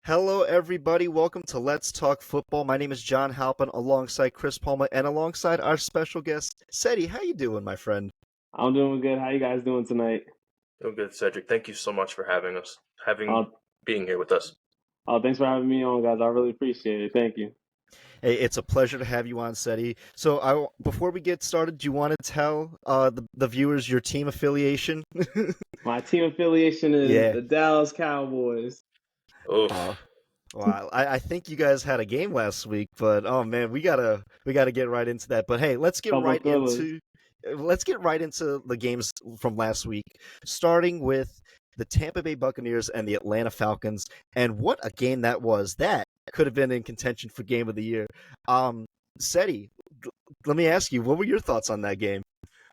Hello, everybody. Welcome to Let's Talk Football. My name is John Halpin, alongside Chris Palmer, and alongside our special guest, Ceddy. How you doing, my friend? I'm doing good. How you guys doing tonight? Oh, good, Cedric. Thank you so much for having us, Uh, being here with us. thanks for having me on, guys. I really appreciate it. Thank you. Hey, it's a pleasure to have you on, Ceddy. So, before we get started, do you want to tell the viewers your team affiliation? My team affiliation is Yeah. the Dallas Cowboys. Uh, Oof. well, I think you guys had a game last week, but oh man, we gotta get right into that. But hey, Couple thrillers. let's get right into the games from last week, starting with the Tampa Bay Buccaneers and the Atlanta Falcons. And what a game that was! That could have been in contention for Game of the Year. Um, Seti, let me ask you, what were your thoughts on that game?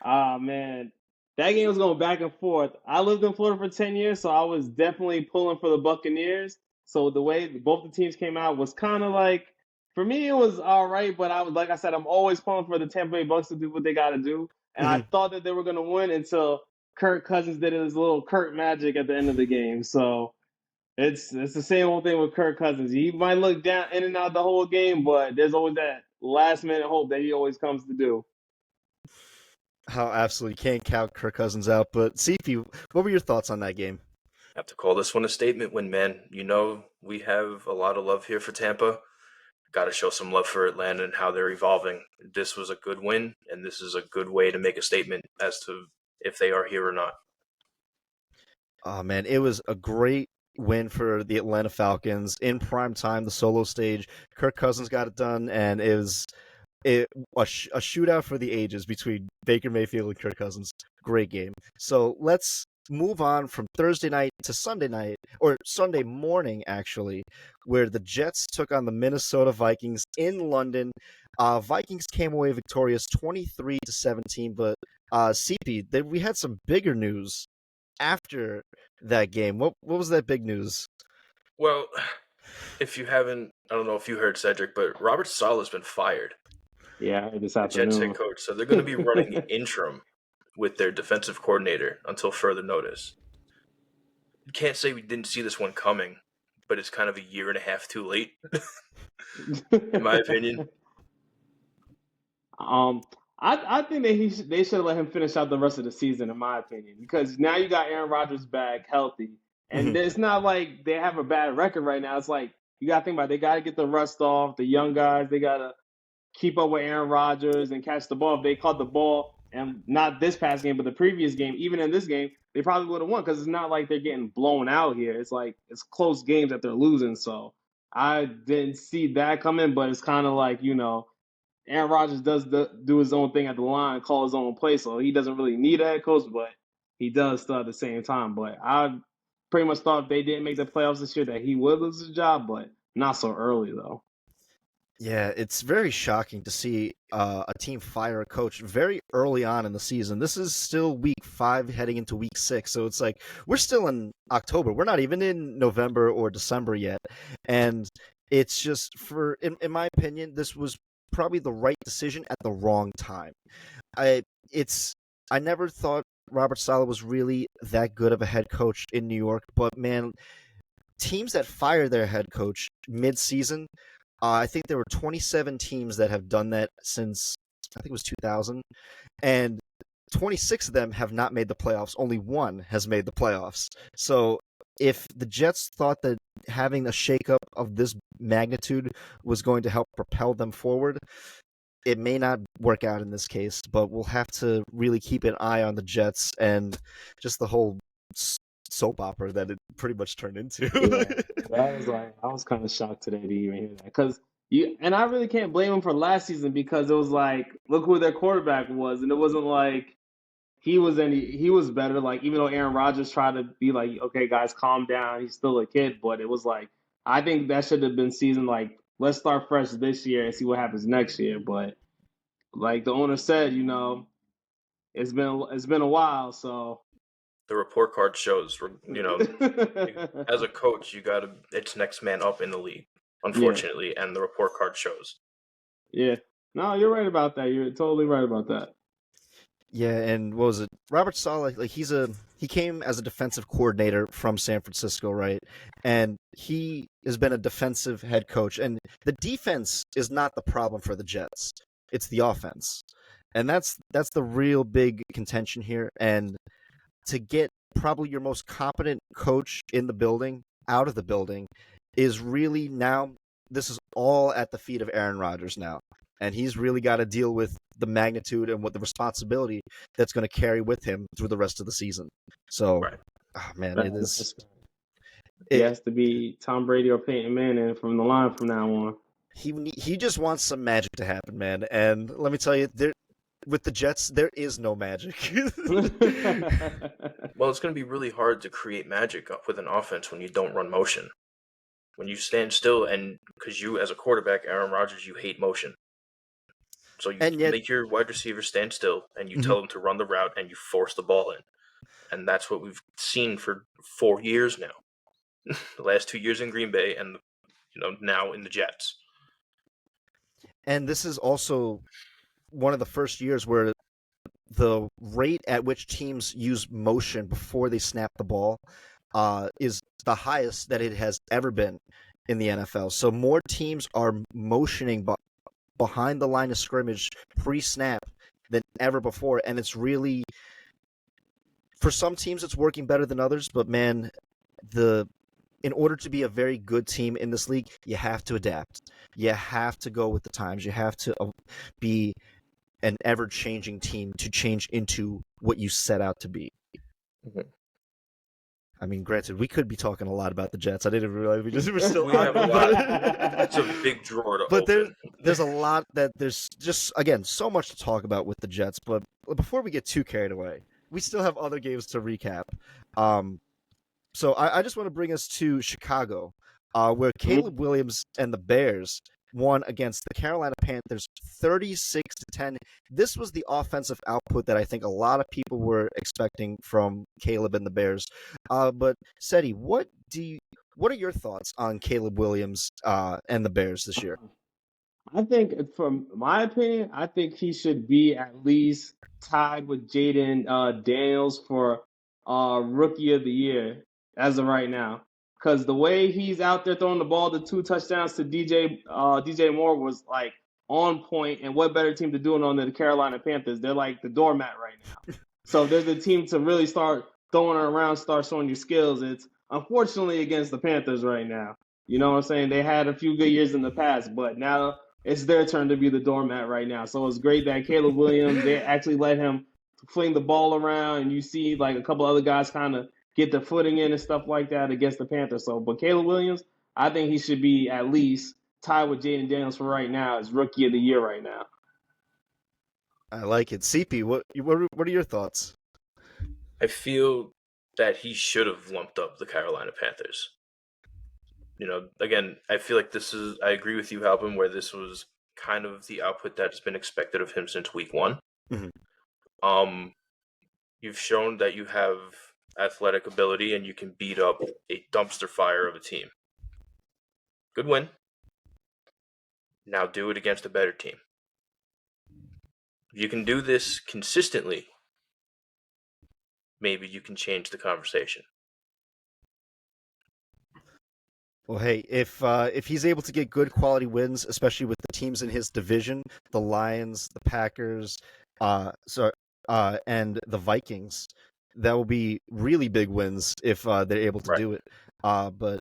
Ah, man. That game was going back and forth. I lived in Florida for 10 years, so I was definitely pulling for the Buccaneers. So the way both the teams came out was kind of like, for me, it was all right. But like I said, I'm always pulling for the Tampa Bay Bucks to do what they got to do. And I thought that they were going to win until Kirk Cousins did his little Kirk magic at the end of the game. So it's the same old thing with Kirk Cousins. He might look down in and out the whole game, but there's always that last minute hope that he always comes to do. How absolutely can't count Kirk Cousins out. But CP, what were your thoughts on that game? I have to call this one a statement win, man. You know, we have a lot of love here for Tampa. Got to show some love for Atlanta and how they're evolving. This was a good win, and this is a good way to make a statement as to if they are here or not. Oh man, it was a great win for the Atlanta Falcons in prime time, the solo stage. Kirk Cousins got it done, and a shootout for the ages between Baker Mayfield and Kirk Cousins. Great game. So let's move on from Thursday night to Sunday night, or Sunday morning, actually, where the Jets took on the Minnesota Vikings in London. Vikings came away victorious 23-17, but CP, we had some bigger news after that game. What was that big news? Well, if you haven't, I don't know if you heard Cedric, but Robert Saleh's been fired, Yeah, I heard this the Jets head afternoon. coach. So they're going to be running interim with their defensive coordinator until further notice. You can't say we didn't see this one coming, but it's kind of a year and a half too late, in my opinion. Um, I think that they should have let him finish out the rest of the season, in my opinion, because now you got Aaron Rodgers back healthy, and Mhm. it's not like they have a bad record right now. It's like you got to think about it. They got to get the rust off the young guys. They got to keep up with Aaron Rodgers and catch the ball. If they caught the ball, and not this past game, but the previous game, even in this game, they probably would have won because it's not like they're getting blown out here. It's like it's close games that they're losing. So I didn't see that coming, but it's kind of like Aaron Rodgers does do his own thing at the line, call his own play, so he doesn't really need a head coach, but he does still at the same time. But I pretty much thought if they didn't make the playoffs this year that he would lose his job, but not so early though. Yeah, it's very shocking to see a team fire a coach very early on in the season. This is still week 5 heading into week 6, so it's like we're still in October. We're not even in November or December yet. And it's just in my opinion, this was probably the right decision at the wrong time. I it's I never thought Robert Saleh was really that good of a head coach in New York, but man, teams that fire their head coach mid-season, I think there were 27 teams that have done that since I think it was 2000, and 26 of them have not made the playoffs. Only one has made the playoffs. So if the Jets thought that having a shakeup of this magnitude was going to help propel them forward, it may not work out in this case, but we'll have to really keep an eye on the Jets and just the whole soap opera that it pretty much turned into. Yeah, that was like I was kind of shocked today to even hear that because I really can't blame him for last season because it was like look who their quarterback was, and it wasn't like he was better. Like even though Aaron Rodgers tried to be like, okay, guys, calm down. He's still a kid, but it was like I think that should have been season like let's start fresh this year and see what happens next year. But like the owner said, it's been a while, so The report card shows, as a coach, it's next man up in the league, yeah, unfortunately, and the report card shows. yeah. No, you're right about that. You're totally right about that. Yeah, and what was it? Robert Saleh, like he came as a defensive coordinator from San Francisco, right? And he has been a defensive head coach. And the defense is not the problem for the Jets. It's the offense. And that's the real big contention here. And to get probably your most competent coach in the building out of the building is really now, this is all at the feet of Aaron Rodgers now. And he's really got to deal with the magnitude and what the responsibility that's going to carry with him through the rest of the season. So, Right. oh man, it is. He has to be Tom Brady or Peyton Manning from the line from now on. He just wants some magic to happen, man. And let me tell you, with the Jets, there is no magic. Well, it's going to be really hard to create magic with an offense when you don't run motion. When you stand still, and because you, as a quarterback, Aaron Rodgers, you hate motion. So you make your wide receiver stand still, and you tell them to run the route, and you force the ball in. And that's what we've seen for 4 years now. The last 2 years in Green Bay, and now in the Jets. And this is also one of the first years where the rate at which teams use motion before they snap the ball is the highest that it has ever been in the NFL. So more teams are motioning behind the line of scrimmage pre-snap than ever before. And it's really, for some teams, it's working better than others. But man, in order to be a very good team in this league, you have to adapt. You have to go with the times. You have to be an ever-changing team to change into what you set out to be. Mm-hmm. I mean, granted, we could be talking a lot about the Jets. I didn't realize we're still we have a lot. It's a big drawer to but open. There's a lot there's just, again, so much to talk about with the Jets. But before we get too carried away, we still have other games to recap. So I just want to bring us to Chicago, where Caleb Williams and the Bears won against the Carolina Panthers 36-10. This was the offensive output that I think a lot of people were expecting from Caleb and the Bears. But Ceddy, what are your thoughts on Caleb Williams and the Bears this year? I think, from my opinion, I think he should be at least tied with Jaden Daniels for Rookie of the Year as of right now. Because the way he's out there throwing the ball, the 2 touchdowns to DJ Moore was like on point. And what better team to do it on than the Carolina Panthers? They're like the doormat right now. So if there's a team to really start throwing it around, start showing your skills, it's unfortunately against the Panthers right now. You know what I'm saying? They had a few good years in the past, but now it's their turn to be the doormat right now. So it's great that Caleb Williams, they actually let him fling the ball around, and you see like a couple other guys kind of get the footing in and stuff like that against the Panthers. So, but Caleb Williams, I think he should be at least tied with Jaden Daniels for right now as Rookie of the Year right now. I like it. CP, what are your thoughts? I feel that he should have lumped up the Carolina Panthers. Again, I feel like I agree with you, Halpin, where this was kind of the output that's been expected of him since week 1. Mm-hmm. You've shown that you have athletic ability and you can beat up a dumpster fire of a team. Good win. Now do it against a better team. If you can do this consistently, maybe you can change the conversation. Well, hey, if he's able to get good quality wins, especially with the teams in his division, the Lions, the Packers, and the Vikings, that will be really big wins if they're able to do it. But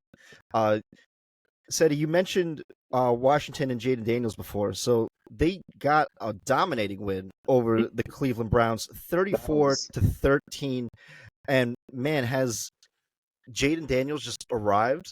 Ceddy, you mentioned Washington and Jaden Daniels before, so they got a dominating win over the Cleveland Browns, 34-13. And man, has Jaden Daniels just arrived?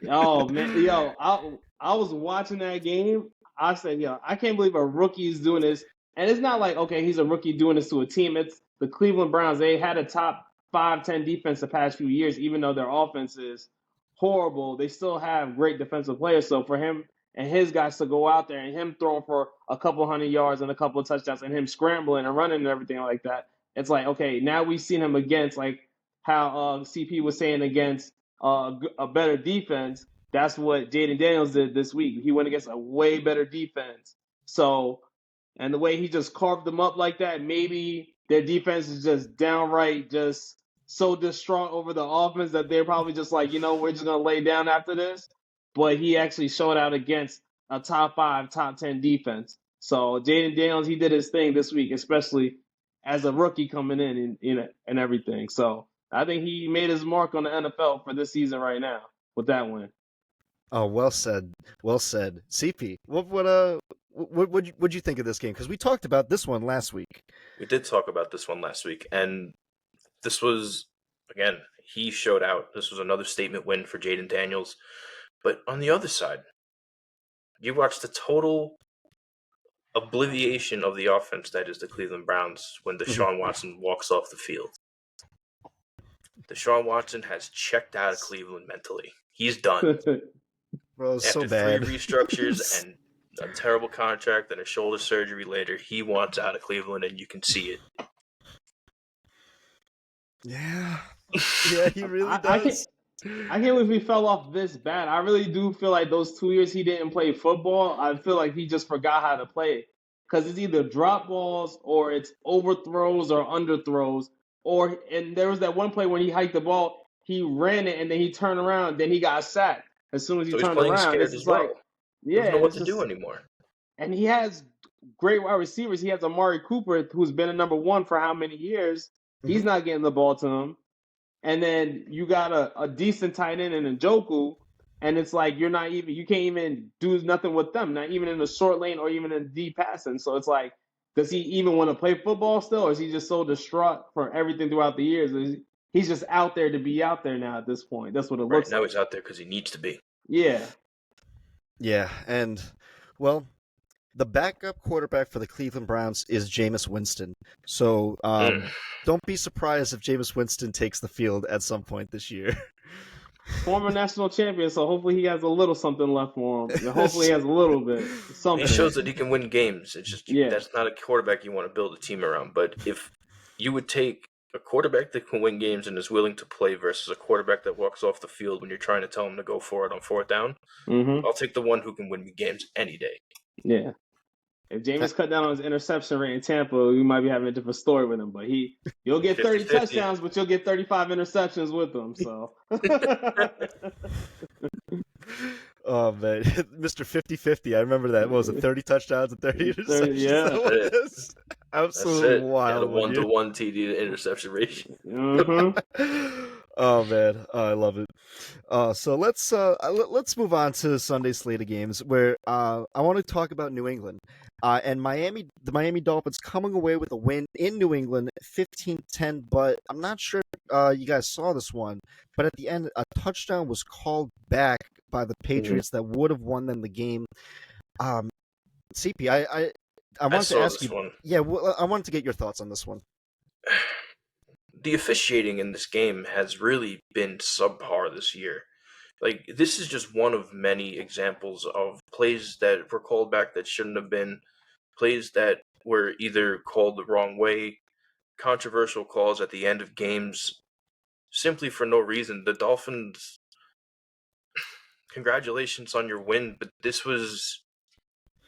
Oh man, I was watching that game. I said, I can't believe a rookie is doing this. And it's not like, okay, he's a rookie doing this to a team. It's the Cleveland Browns. They had a top 5-10 defense the past few years, even though their offense is horrible. They still have great defensive players. So for him and his guys to go out there and him throwing for a couple hundred yards and a couple of touchdowns and him scrambling and running and everything like that, it's like, okay, now we've seen him against, like how CP was saying, against a better defense. That's what Jaden Daniels did this week. He went against a way better defense. So, and the way he just carved them up like that, maybe their defense is just downright just so distraught over the offense that they're probably just like, we're just gonna lay down after this. But he actually showed out against a top 5, top 10 defense. So Jaden Daniels, he did his thing this week, especially as a rookie coming in and everything. So I think he made his mark on the NFL for this season right now with that win. Oh, well said. Well said. CP, what'd you think of this game? Because we talked about this one last week. We did talk about this one last week, and this was, again, he showed out. This was another statement win for Jaden Daniels. But on the other side, you watched the total obliviation of the offense that is the Cleveland Browns when Deshaun Watson walks off the field. Deshaun Watson has checked out of Cleveland mentally. He's done. Bro, After so bad. 3 restructures and a terrible contract and a shoulder surgery later, he wants out of Cleveland, and you can see it. Yeah. Yeah, he really does. I can't believe he fell off this bad. I really do feel like those 2 years he didn't play football, I feel like he just forgot how to play. Because it's either drop balls or it's overthrows or underthrows. And there was that one play when he hiked the ball, he ran it and then he turned around, then he got sacked. As soon as he turned around, it's just like, yeah, he doesn't know what to do anymore. And he has great wide receivers. He has Amari Cooper, who's been a number 1 for how many years? He's not getting the ball to him. And then you got a decent tight end in Njoku, and it's like you can't even do nothing with them, not even in the short lane or even in deep passing. So it's like, does he even want to play football still, or is he just so distraught for everything throughout the years? He's just out there to be out there now at this point. That's what it looks like. Right now he's out there because he needs to be. Yeah. Yeah, and, well, the backup quarterback for the Cleveland Browns is Jameis Winston. So don't be surprised if Jameis Winston takes the field at some point this year. Former national champion, so hopefully he has a little something left for him. And hopefully he has a little bit something. He shows that he can win games. It's just that's not a quarterback you want to build a team around. But if you would take a quarterback that can win games and is willing to play versus a quarterback that walks off the field when you're trying to tell him to go for it on 4th down, I'll take the one who can win me games any day. Yeah. If Jameis cut down on his interception rate in Tampa, we might be having a different story with him. But you'll get 30 touchdowns, but you'll get 35 interceptions with him. So. Oh, man. Mr. 50-50. I remember that. What was it, 30 touchdowns and 30 interceptions? Yeah. Absolutely wild. Yeah, the 1-to-1 TD to interception ratio. Oh, man. I love it. So let's move on to Sunday's slate of games where I want to talk about New England. And the Miami Dolphins coming away with a win in New England, 15-10, but I'm not sure you guys saw this one, but at the end, a touchdown was called back by the Patriots that would have won them the game. CP, I wanted to ask you. One. Yeah, I wanted to get your thoughts on this one. The officiating in this game has really been subpar this year. Like, this is just one of many examples of plays that were called back that shouldn't have been, plays that were either called the wrong way, controversial calls at the end of games, simply for no reason. The Dolphins, congratulations on your win, but this was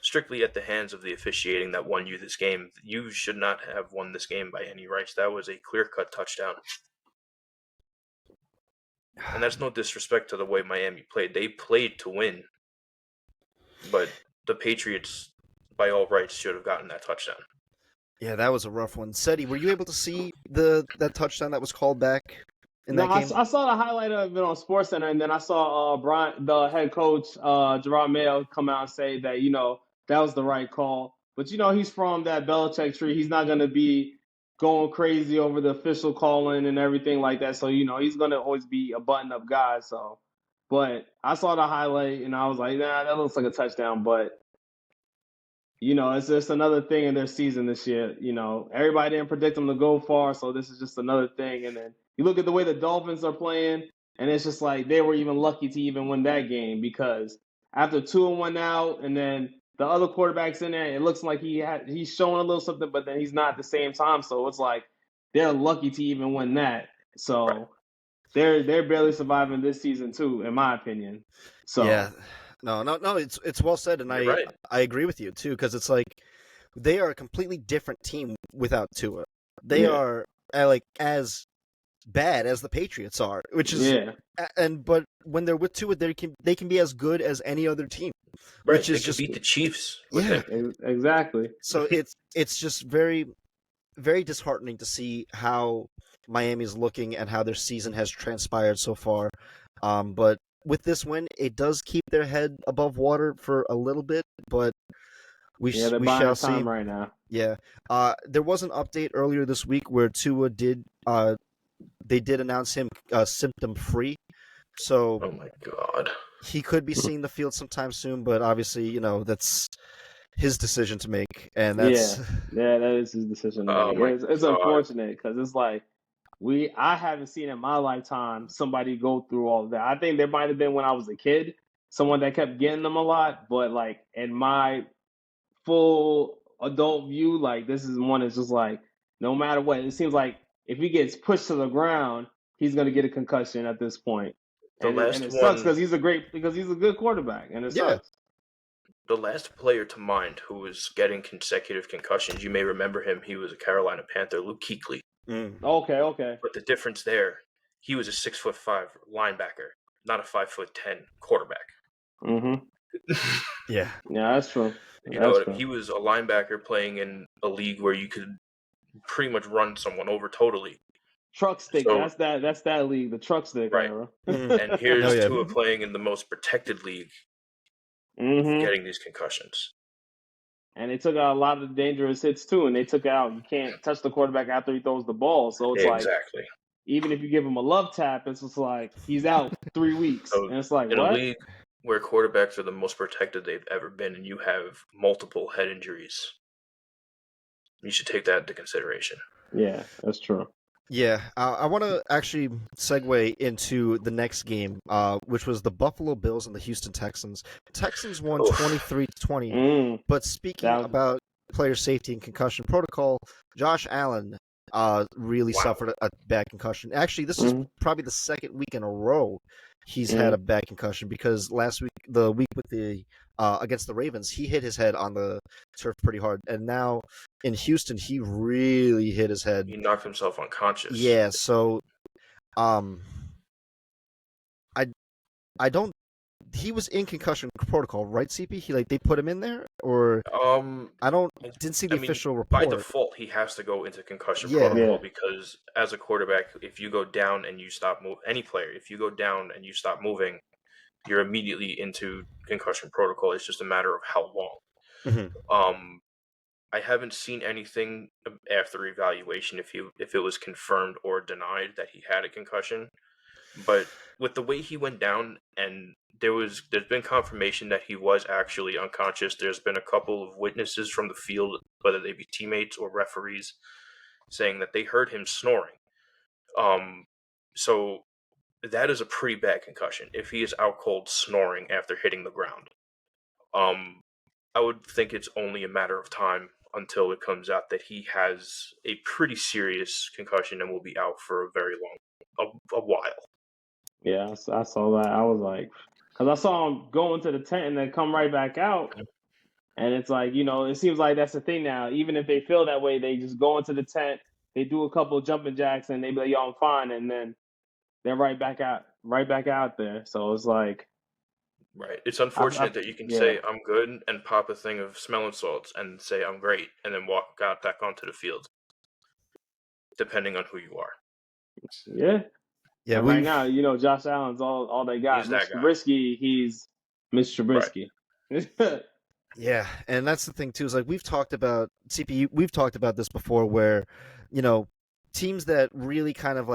strictly at the hands of the officiating that won you this game. You should not have won this game by any rights. That was a clear-cut touchdown. And that's no disrespect to the way Miami played. They played to win. But the Patriots, by all rights, should have gotten that touchdown. Yeah, that was a rough one. Ceddy, were you able to see that touchdown that was called back in that game? I saw the highlight of it on SportsCenter, and then I saw the head coach, Gerard Mayo, come out and say that, that was the right call. But, he's from that Belichick tree. He's not going to be going crazy over the official calling and everything like that. So, he's going to always be a button-up guy. So, but I saw the highlight, and I was like, nah, that looks like a touchdown. But, it's just another thing in their season this year. Everybody didn't predict them to go far, so this is just another thing. And then you look at the way the Dolphins are playing, and it's just like they were even lucky to even win that game because after 2-1 out, and then the other quarterback's in there, it looks like he's showing a little something, but then he's not at the same time. So it's like they're lucky to even win that. So right. they're barely surviving this season too, in my opinion. So yeah, no, it's well said, and You're right. I agree with you too because it's like they are a completely different team without Tua. They are like as bad as the Patriots are, which is Yeah, but when they're with Tua, they can be as good as any other team, which Right. They is could just beat the Chiefs with yeah. him. exactly. So it's just very very disheartening to see how Miami's looking and how their season has transpired so far. But with this win, it does keep their head above water for a little bit, but Yeah, they're we buying shall us see. time right now. Yeah. There was an update earlier this week where Tua did they did announce him symptom free. So Oh my God. he could be seeing the field sometime soon, but obviously, that's his decision to make, and Yeah, that's yeah, that is his decision to Oh make. my It's God. unfortunate because it's like I haven't seen in my lifetime somebody go through all of that. I think there might have been when I was a kid, someone that kept getting them a lot, but like in my full adult view, like this is one that's just like no matter what, it seems like if he gets pushed to the ground, he's gonna get a concussion at this point. The And last it sucks one, because he's a good quarterback, and it yeah. sucks. the last player to mind who was getting consecutive concussions, you may remember him. He was a Carolina Panther, Luke Kuechly. Mm. Okay, okay. But the difference there, he was a 6'5" linebacker, not a 5'10" quarterback. Mm-hmm. Yeah. Yeah, that's true. That's true. He was a linebacker playing in a league where you could pretty much run someone over totally. Truck stick. So, That's that league, the truck stick right. era. Mhm. And Oh here's yeah. Tua playing in the most protected league, Mm-hmm. getting these concussions. And they took out a lot of the dangerous hits too, and they took out you can't touch the quarterback after he throws the ball. So it's like Exactly. even if you give him a love tap, it's just like he's out 3 weeks. So And it's like, in a what? league where quarterbacks are the most protected they've ever been, and you have multiple head injuries, you should take that into consideration. Yeah, that's true. Yeah, I want to actually segue into the next game, which was the Buffalo Bills and the Houston Texans. Texans won Oof. 23-20, Mm, but speaking that was about player safety and concussion protocol, Josh Allen really Wow. suffered a bad concussion. Actually, this is Mhm. probably the second week in a row he's had a bad concussion because last week, the week with the against the Ravens, he hit his head on the turf pretty hard, and now in Houston, he really hit his head. He knocked himself unconscious. Yeah, so um I I don't he was in concussion protocol, right, CP? They put him in there or I don't didn't see the official by report. default, he has to go into concussion Yeah. protocol Yeah. because as a quarterback, if you go down and you stop moving, any player, if you go down and you stop moving, you're immediately into concussion protocol. It's just a matter of how long. Mhm. I haven't seen anything after evaluation if it was confirmed or denied that he had a concussion. But with the way he went down, and there's been confirmation that he was actually unconscious. There's been a couple of witnesses from the field, whether they be teammates or referees, saying that they heard him snoring. So that is a pretty bad concussion if he is out cold snoring after hitting the ground. I would think it's only a matter of time until it comes out that he has a pretty serious concussion and will be out for a very a while. Yeah, I saw that. I was like, because I saw him go into the tent and then come right back out. And it's like, it seems like that's the thing now. Even if they feel that way, they just go into the tent, they do a couple of jumping jacks, and they be like, "Yo, I'm fine," and then they're right back out there. So it's like, Right. It's I unfortunate that you can yeah, say I'm good and pop a thing of smelling salts and say I'm great and then walk out back onto the field, depending on who you are. yeah. Yeah, And right now, Josh Allen's all they got. He's that Mr. guy. Trubisky, he's Mr. Right. Trubisky. yeah, and that's the thing too. Is we've talked about CP. We've talked about this before, where teams that really kind of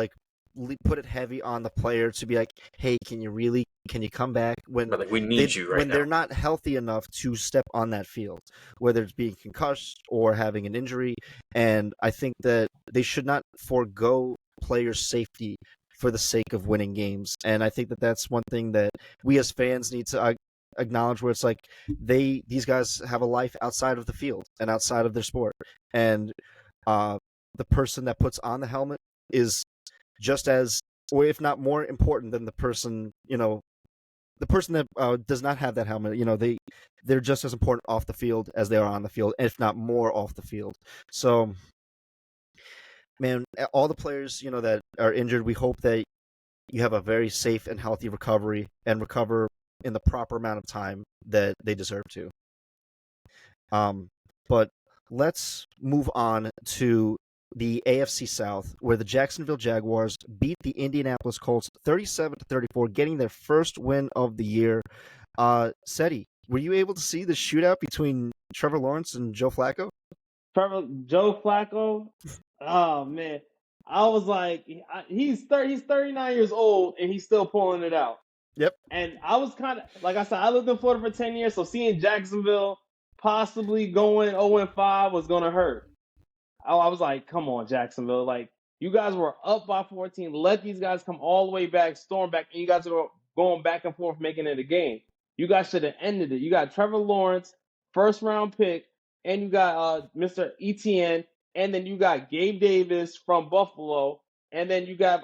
put it heavy on the player to be like, hey, can you come back when But we need you right when now. they're not healthy enough to step on that field, whether it's being concussed or having an injury. And I think that they should not forego players' safety for the sake of winning games. And I think that that's one thing that we as fans need to acknowledge, where it's like these guys have a life outside of the field and outside of their sport, and the person that puts on the helmet is just as, or if not more important than the person that does not have that helmet. They're just as important off the field as they are on the field, if not more off the field. So man, all the players, that are injured, we hope that you have a very safe and healthy recovery and recover in the proper amount of time that they deserve to. But let's move on to the AFC South, where the Jacksonville Jaguars beat the Indianapolis Colts 37-34, getting their first win of the year. Ceddy, were you able to see the shootout between Trevor Lawrence and Joe Flacco? Joe Flacco. Oh man, I was like, he's 39 years old and he's still pulling it out. Yep. And I was kind of like I said, I lived in Florida for 10 years, so seeing Jacksonville possibly going 0-5 was gonna hurt. I was like, come on, Jacksonville. Like, you guys were up by 14. Let these guys come all the way back, storm back, and you guys are going back and forth making it a game. You guys should have ended it. You got Trevor Lawrence, first round pick, and you got Mr. Etienne, and then you got Gabe Davis from Buffalo, and then you got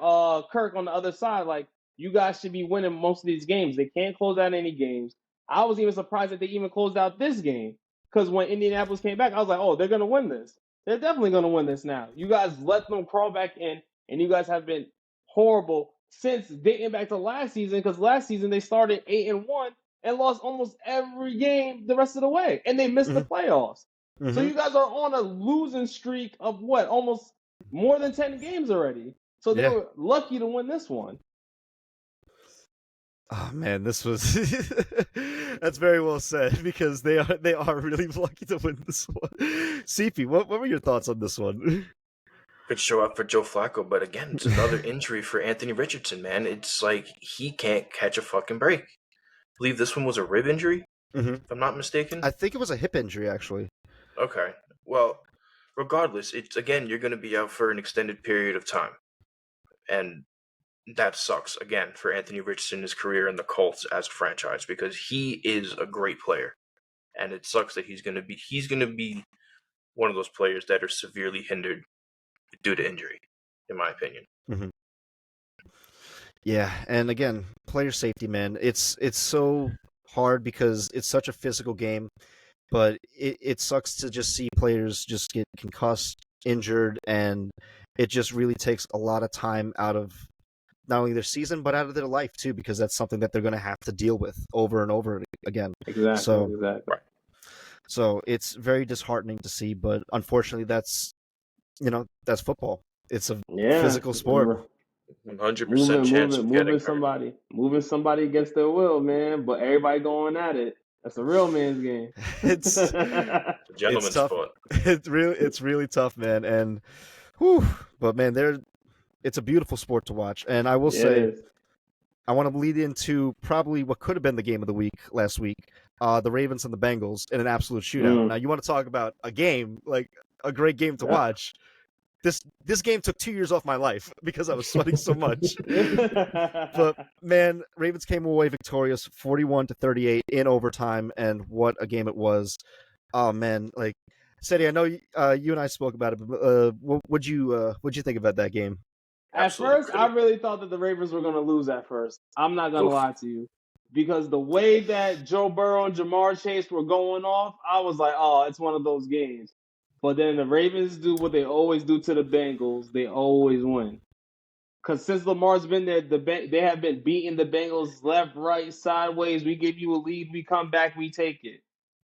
Kirk on the other side. Like, you guys should be winning most of these games. They can't close out any games. I was even surprised that they even closed out this game, because when Indianapolis came back, I was like, oh, they're going to win this. They're definitely going to win this now. You guys let them crawl back in, and you guys have been horrible since dating back to last season, because last season they started 8-1 and lost almost every game the rest of the way, and they missed the playoffs. Mm-hmm. So you guys are on a losing streak of what? Almost more than 10 games already. So they were lucky to win this one. Oh man, this was that's very well said, because they are really lucky to win this one. CP, what were your thoughts on this one? Good show up for Joe Flacco, but again, it's another injury for Anthony Richardson, man. It's like he can't catch a fucking break. I believe this one was a rib injury, if I'm not mistaken. I think it was a hip injury, actually. Okay. Well, regardless, it's again, you're going to be out for an extended period of time. And that sucks, again, for Anthony Richardson, his career in the Colts as a franchise, because he is a great player. And it sucks that he's going to be one of those players that are severely hindered due to injury, in my opinion. Mm-hmm. Yeah, and again, player safety, man. It's so hard because it's such a physical game, but it sucks to just see players just get concussed, injured, and it just really takes a lot of time out of not only their season, but out of their life too, because that's something that they're going to have to deal with over and over again. Exactly. So it's very disheartening to see, but unfortunately that's football. It's a physical sport. 100% chance of getting moving somebody against their will, man. But everybody going at it. That's a real man's game. It's a gentleman's sport. It's really tough, man. And but man, it's a beautiful sport to watch. And I will say, I want to lead into probably what could have been the game of the week last week, the Ravens and the Bengals in an absolute shootout. Now, you want to talk about a game, like a great game to watch. This game took 2 years off my life because I was sweating so much. But man, Ravens came away victorious 41-38 in overtime, and what a game it was. Oh man, like Ceddy, I know you and I spoke about it, but what'd you think about that game? At first, I really thought that the Ravens were going to lose at first. I'm not going to lie to you. Because the way that Joe Burrow and Jamar Chase were going off, I was like, oh, it's one of those games. But then the Ravens do what they always do to the Bengals. They always win. Because since Lamar's been there, they have been beating the Bengals left, right, sideways. We give you a lead, we come back, we take it.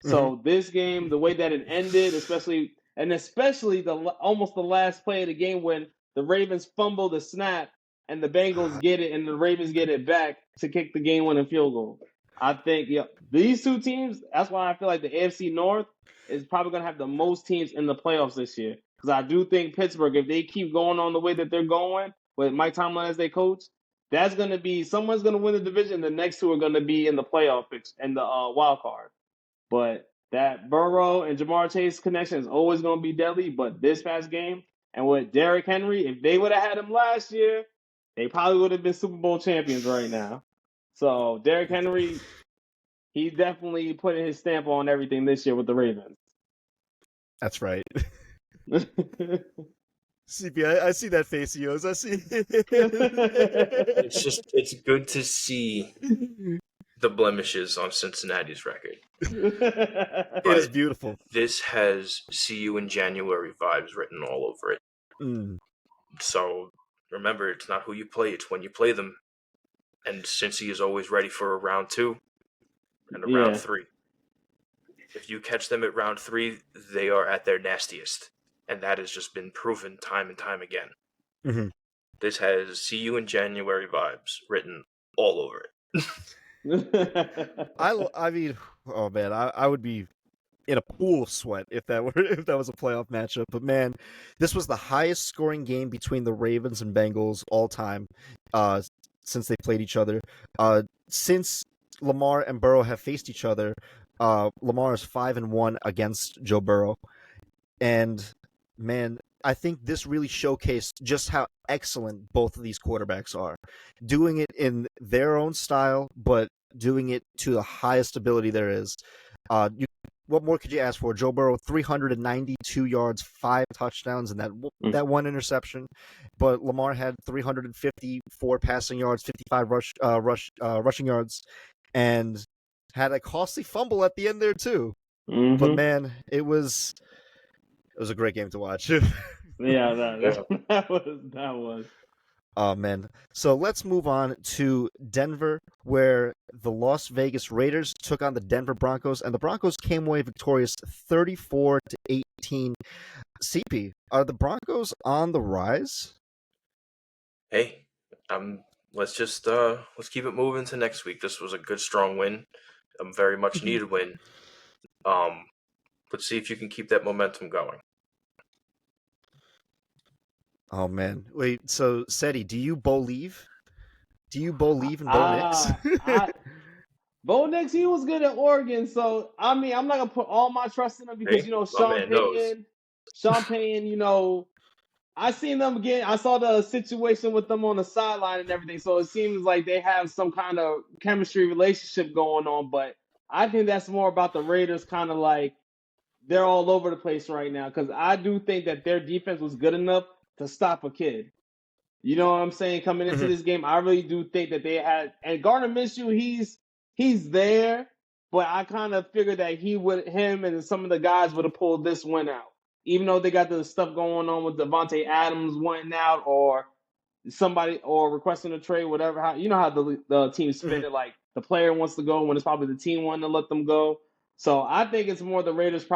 So this game, the way that it ended, especially almost the last play of the game when the Ravens fumble the snap and the Bengals get it and the Ravens get it back to kick the game-winning field goal. I think these two teams, that's why I feel like the AFC North is probably going to have the most teams in the playoffs this year. Because I do think Pittsburgh, if they keep going on the way that they're going, with Mike Tomlin as their coach, that's going to be – someone's going to win the division. The next two are going to be in the playoff picks and the wild card. But that Burrow and Jamar Chase connection is always going to be deadly. But this past game, and with Derrick Henry, if they would have had him last year, they probably would have been Super Bowl champions right now. So Derrick Henry, he definitely put his stamp on everything this year with the Ravens. That's right. CP, I see that face of yours. I see. It's good to see the blemishes on Cincinnati's record. It is beautiful. This has "See You in January" vibes written all over it. So remember, it's not who you play, it's when you play them. And Cincy is always ready for a round 2 and a round Yeah. 3. If you catch them at round 3, they are at their nastiest. And that has just been proven time and time again. Mm-hmm. This has "See You in January" vibes written all over Yeah. I mean, oh man, I would be in a pool of sweat if that were if that was a playoff matchup. But man, this was the highest scoring game between the Ravens and Bengals all time, since they played each other. Since Lamar and Burrow have faced each other, Lamar is 5-1 against Joe Burrow, and man, I think this really showcased just how excellent both of these quarterbacks are, doing it in their own style, but doing it to the highest ability there is. What more could you ask for? Joe Burrow, 392 yards, 5 touchdowns, and that one interception. But Lamar had 354 passing yards, 55 rushing yards, and had a costly fumble at the end there too. But man, it was a great game to watch. Yeah, it. that was. Oh man. So let's move on to Denver, where the Las Vegas Raiders took on the Denver Broncos, and the Broncos came away victorious 34-18. CP, are the Broncos on the rise? Hey, let's just let's keep it moving to next week. This was a good, strong win, a very much needed win. Let's see if you can keep that momentum going. Oh man. Wait, so Ceddy, do you believe? Do you believe in Bo Nix? Bo Nix, he was good at Oregon, so I mean, I'm not gonna put all my trust in him because Hey, my man knows. Sean Payton, I seen them again. I saw the situation with them on the sideline and everything, so it seems like they have some kind of chemistry relationship going on. But I think that's more about the Raiders, kind of like they're all over the place right now because I do think that their defense was good enough to stop a kid. You know what I'm saying? Coming into this game, I really do think that they had, and Gardner Minshew, he's there, but I kind of figured that him and some of the guys would have pulled this one out, even though they got the stuff going on with Devontae Adams wanting out or somebody or requesting a trade, whatever. How you know how the teams spin it? Like the player wants to go when it's probably the team wanting to let them go. So I think it's more the Raiders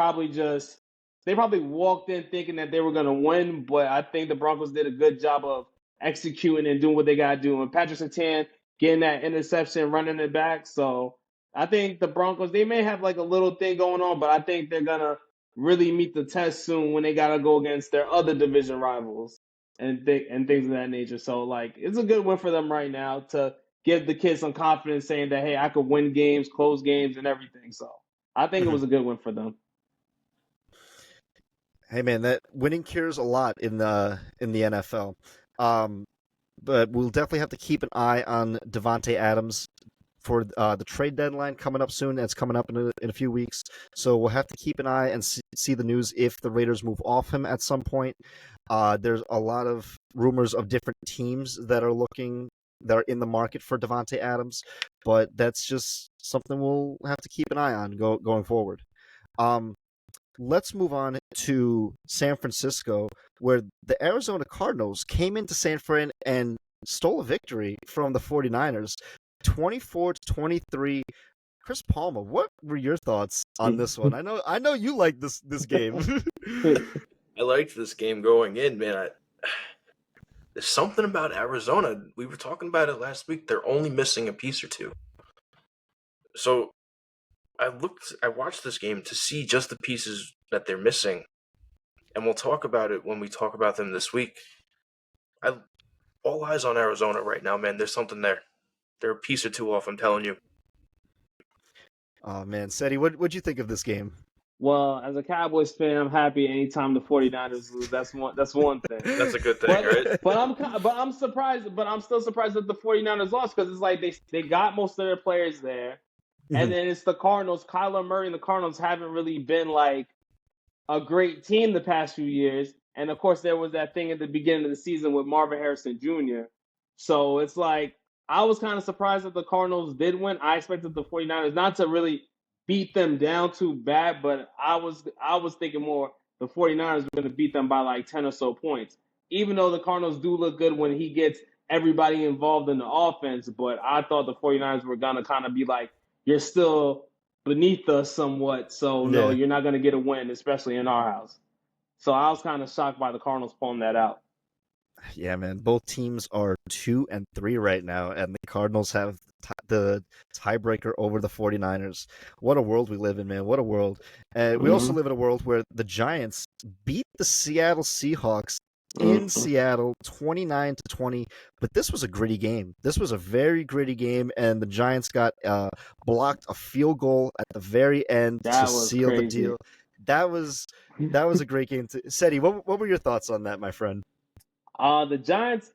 they probably walked in thinking that they were going to win, but I think the Broncos did a good job of executing and doing what they got to do. And Patrick Surtain getting that interception, running it back. So I think the Broncos, they may have like a little thing going on, but I think they're going to really meet the test soon when they got to go against their other division rivals and things of that nature. So like it's a good win for them right now to give the kids some confidence saying that, hey, I could win games, close games and everything. So I think it was a good win for them. Hey man, that winning cures a lot in the NFL. But we'll definitely have to keep an eye on Devontae Adams for the trade deadline coming up soon. That's coming up in a few weeks. So we'll have to keep an eye and see the news if the Raiders move off him at some point. There's a lot of rumors of different teams that are in the market for Devontae Adams, but that's just something we'll have to keep an eye on going forward. Let's move on to San Francisco, where the Arizona Cardinals came into San Fran and stole a victory from the 49ers, 24-23. Chris Palmer, what were your thoughts on this one? I know you like this game. I liked this game going in, man. There's something about Arizona. We were talking about it last week. They're only missing a piece or two. So I watched this game to see just the pieces that they're missing, and we'll talk about it when we talk about them this week. All eyes on Arizona right now, man. There's something there. They're a piece or two off, I'm telling you. Oh man, Ceddy, what'd you think of this game? Well, as a Cowboys fan, I'm happy anytime the 49ers lose. That's one thing. That's a good thing, right? But I'm surprised. But I'm still surprised that the 49ers lost because it's like they got most of their players there, and then it's the Cardinals. Kyler Murray and the Cardinals haven't really been like a great team the past few years, and of course there was that thing at the beginning of the season with Marvin Harrison Jr. So it's like I was kind of surprised that the Cardinals did win. I expected the 49ers not to really beat them down too bad, but I was thinking more the 49ers were going to beat them by like 10 or so points. even though the Cardinals do look good when he gets everybody involved in the offense, but I thought the 49ers were going to kind of be like, you're still beneath us somewhat, so no, Yeah. you're not going to get a win, especially in our house. So I was kind of shocked by the Cardinals pulling that out. Yeah, man. Both teams are 2-3 right now, and the Cardinals have the tiebreaker over the 49ers. What a world we live in, man. What a world. We also live in a world where the Giants beat the Seattle Seahawks in Seattle 29-20, but this was a gritty game. This was a very gritty game, and the Giants got blocked a field goal at the very end That to was seal the crazy. deal. That was a great game. Ceddy, what were your thoughts on that, my friend? The Giants,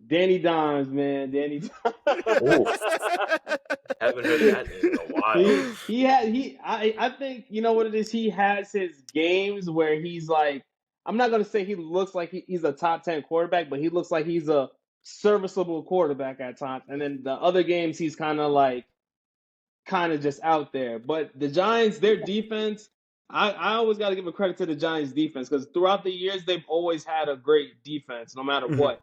Danny Dimes, man, Danny Dimes. Haven't heard that in a while. I think you know what it is. He has his games where he's like, I'm not gonna say he looks like he's a top 10 quarterback, but he looks like he's a serviceable quarterback at times. And then the other games he's kind of just out there. But the Giants, their defense, I always got to give a credit to the Giants defense because throughout the years they've always had a great defense, no matter what.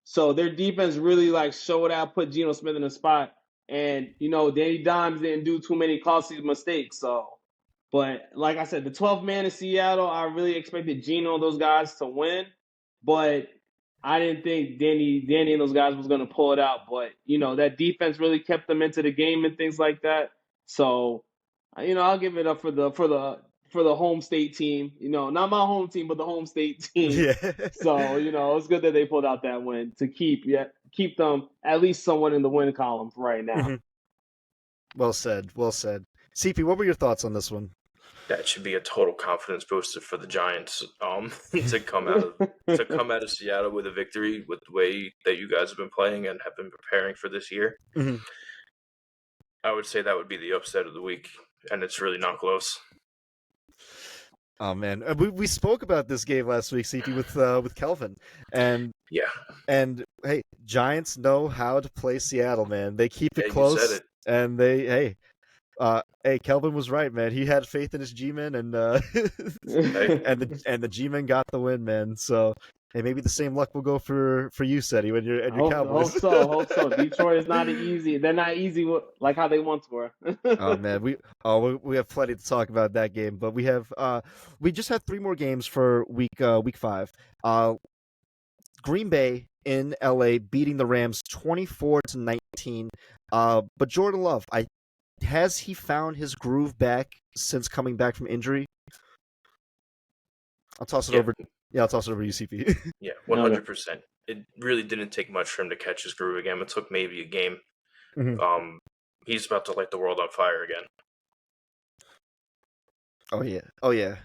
So their defense really like showed out, put Geno Smith in the spot, and Danny Dimes didn't do too many costly mistakes. So, but like I said, the 12th man in Seattle, I really expected Geno and those guys to win, but I didn't think Danny and those guys was going to pull it out. But that defense really kept them into the game and things like that. So, I'll give it up for the home state team. Not my home team, but the home state team. Yeah. So, it's good that they pulled out that win to keep them at least somewhat in the win column right now. Well said. Well said. CP, what were your thoughts on this one? That should be a total confidence booster for the Giants to come out of Seattle with a victory with the way that you guys have been playing and have been preparing for this year. I would say that would be the upset of the week, and it's really not close. Oh man, we spoke about this game last week, CP, with Kelvin, and yeah, and hey, Giants know how to play Seattle, man. They keep it close, you said it. And hey, Kelvin was right, man. He had faith in his G-men, and and the G-men got the win, man. So hey, maybe the same luck will go for you, Ceddy, when you're your Cowboys. Hope so. Detroit is not easy. They're not easy like how they once were. Oh man, we have plenty to talk about that game, but we just have 3 more games for week 5. Green Bay in LA beating the Rams 24-19. But Jordan Love, has he found his groove back since coming back from injury? I'll toss it over. Yeah, I'll toss it over to UCP. Yeah, 100%. It really didn't take much for him to catch his groove again. It took maybe a game. He's about to light the world on fire again. Oh yeah.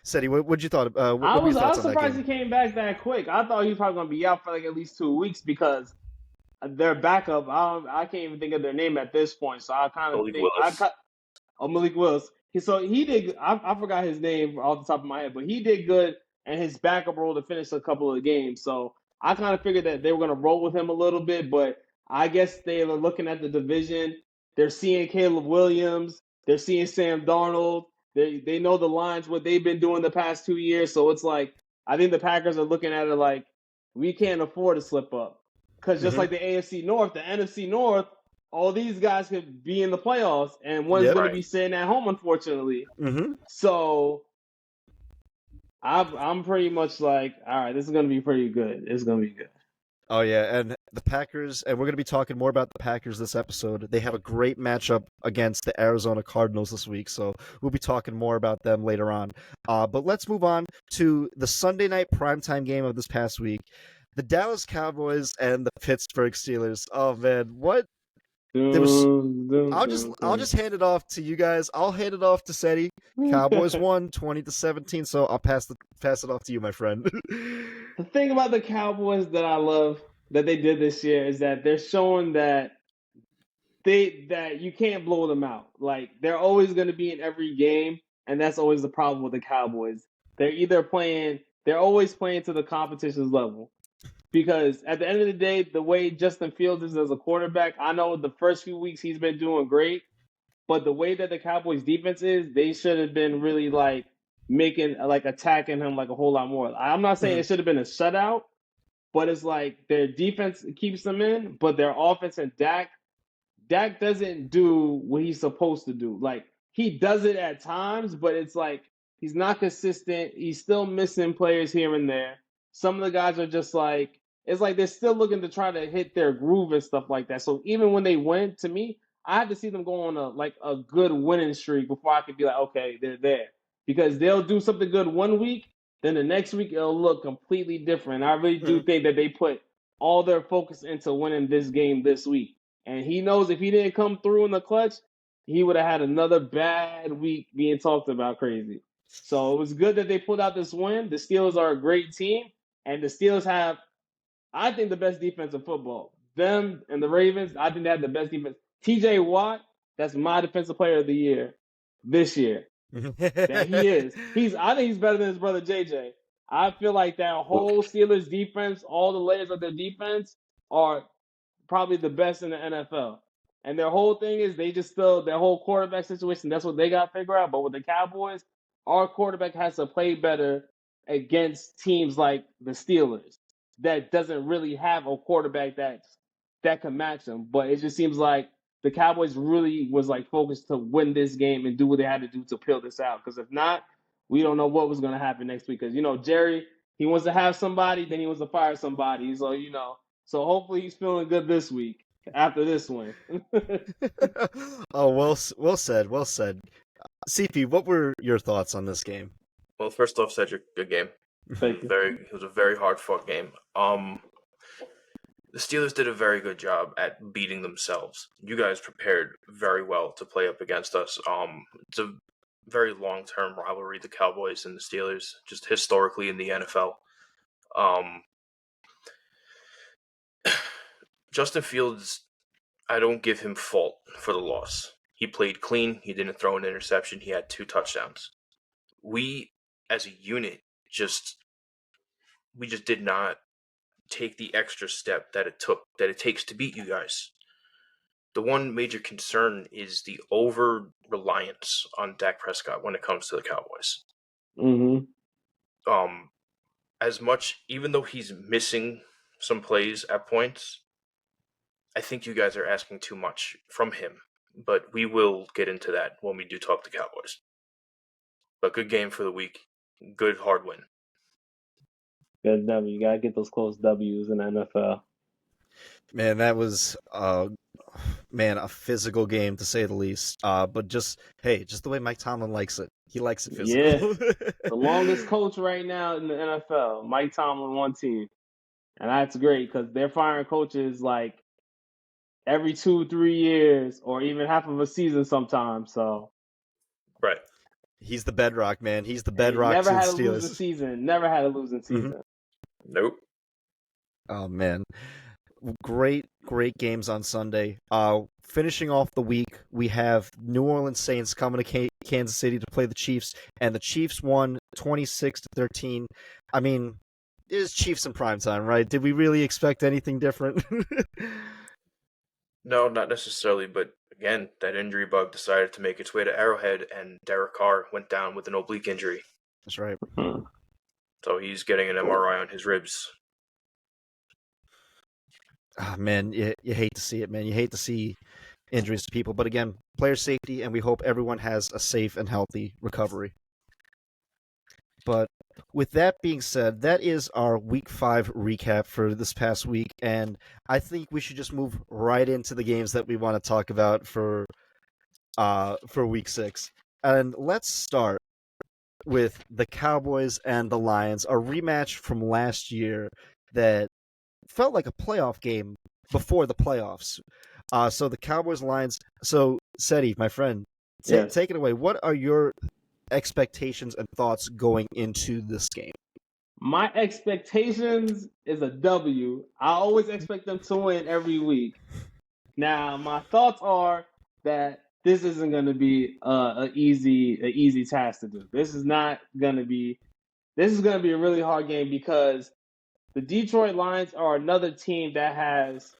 Ceddy, what'd you thought? I was surprised he came back that quick. I thought he was probably gonna be out for like at least 2 weeks because their backup, I can't even think of their name at this point. So I kind of think Malik Willis. He did. I forgot his name off the top of my head, but he did good in his backup role to finish a couple of games. So I kind of figured that they were gonna roll with him a little bit, but I guess they were looking at the division. They're seeing Caleb Williams. They're seeing Sam Darnold. They know the lines, what they've been doing the past 2 years. So it's like, I think the Packers are looking at it like, we can't afford to slip up. Because just like the AFC North, the NFC North, all these guys could be in the playoffs, and one's going to be sitting at home, unfortunately. So I'm pretty much like, all right, this is going to be pretty good. It's going to be good. Oh, yeah, and the Packers, and we're going to be talking more about the Packers this episode. They have a great matchup against the Arizona Cardinals this week, so we'll be talking more about them later on. But let's move on to the Sunday night primetime game of this past week. The Dallas Cowboys and the Pittsburgh Steelers. Oh, man, what? I'll just hand it off to you guys. I'll hand it off to Ceddy. Cowboys won 20-17, so I'll pass it off to you, my friend. The thing about the Cowboys that I love that they did this year is that they're showing that you can't blow them out. Like, they're always going to be in every game, and that's always the problem with the Cowboys. They're always playing to the competition's level. Because at the end of the day, the way Justin Fields is as a quarterback, I know the first few weeks he's been doing great, but the way that the Cowboys defense is, they should have been really like making like attacking him like a whole lot more. I'm not saying it should have been a shutout, but it's like their defense keeps them in, but their offense and Dak doesn't do what he's supposed to do. Like he does it at times, but it's like he's not consistent. He's still missing players here and there. Some of the guys are just like it's like they're still looking to try to hit their groove and stuff like that. So even when they win, to me, I have to see them go on a good winning streak before I could be like, okay, they're there. Because they'll do something good one week, then the next week it'll look completely different. I really do think that they put all their focus into winning this game this week. And he knows if he didn't come through in the clutch, he would have had another bad week being talked about crazy. So it was good that they pulled out this win. The Steelers are a great team, and the Steelers have, I think, the best defense in football. Them and the Ravens, I think they have the best defense. TJ Watt, that's my defensive player of the year this year. That he is. I think he's better than his brother JJ. I feel like that whole Steelers defense, all the layers of their defense are probably the best in the NFL. And their whole thing is they just still their whole quarterback situation. That's what they got to figure out. But with the Cowboys, our quarterback has to play better against teams like the Steelers that doesn't really have a quarterback that can match them. But it just seems like the Cowboys really was like focused to win this game and do what they had to do to peel this out. Because if not, we don't know what was going to happen next week. Because Jerry, he wants to have somebody, then he wants to fire somebody. So so hopefully he's feeling good this week after this win. Oh, well said. Well said. CP, what were your thoughts on this game? Well, first off, Cedric, good game. Thank you. It was a very hard fought game. The Steelers did a very good job at beating themselves. You guys prepared very well to play up against us. It's a very long term rivalry, the Cowboys and the Steelers, just historically in the NFL. Justin Fields, I don't give him fault for the loss. He played clean. He didn't throw an interception. He had 2 touchdowns. We, as a unit, just did not take the extra step that it takes to beat you guys. The one major concern is the over-reliance on Dak Prescott when it comes to the Cowboys. Mm-hmm. As much, even though he's missing some plays at points, I think you guys are asking too much from him. But we will get into that when we do talk to Cowboys. But good game for the week. Good hard win. Good W. You gotta get those close W's in the NFL. Man, that was a physical game to say the least. But just the way Mike Tomlin likes it. He likes it physical. Yeah. The longest coach right now in the NFL, Mike Tomlin, one team. And that's great because they're firing coaches like every 2-3 years or even half of a season sometimes. So right. He's the bedrock, man. He's the bedrock. Never had a Steelers. losing season. Never had a losing season. Mm-hmm. Nope. Oh man. Great games on Sunday. Finishing off the week, we have New Orleans Saints coming to Kansas City to play the Chiefs, and the Chiefs won 26-13. I mean, it is Chiefs in primetime, right? Did we really expect anything different? No, not necessarily, but again, that injury bug decided to make its way to Arrowhead, and Derek Carr went down with an oblique injury. That's right. So he's getting an MRI on his ribs. Oh, man, you hate to see it, man. You hate to see injuries to people. But again, player safety, and we hope everyone has a safe and healthy recovery. But with that being said, that is our Week 5 recap for this past week, and I think we should just move right into the games that we want to talk about for Week 6. And let's start with the Cowboys and the Lions, a rematch from last year that felt like a playoff game before the playoffs. So the Cowboys-Lions. So, Ceddy, my friend, take it away. What are your expectations and thoughts going into this game? My expectations is a W. I always expect them to win every week. Now, my thoughts are that this isn't going to be an easy task to do. This is going to be a really hard game because the Detroit Lions are another team that has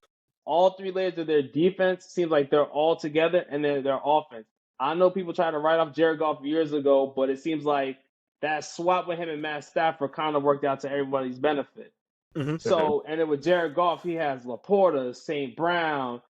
all 3 layers of their defense. Seems like they're all together, and then their offense. I know people try to write off Jared Goff years ago, but it seems like that swap with him and Matt Stafford kind of worked out to everybody's benefit. Mhm. So, and then with Jared Goff, he has Laporta, St. Brown,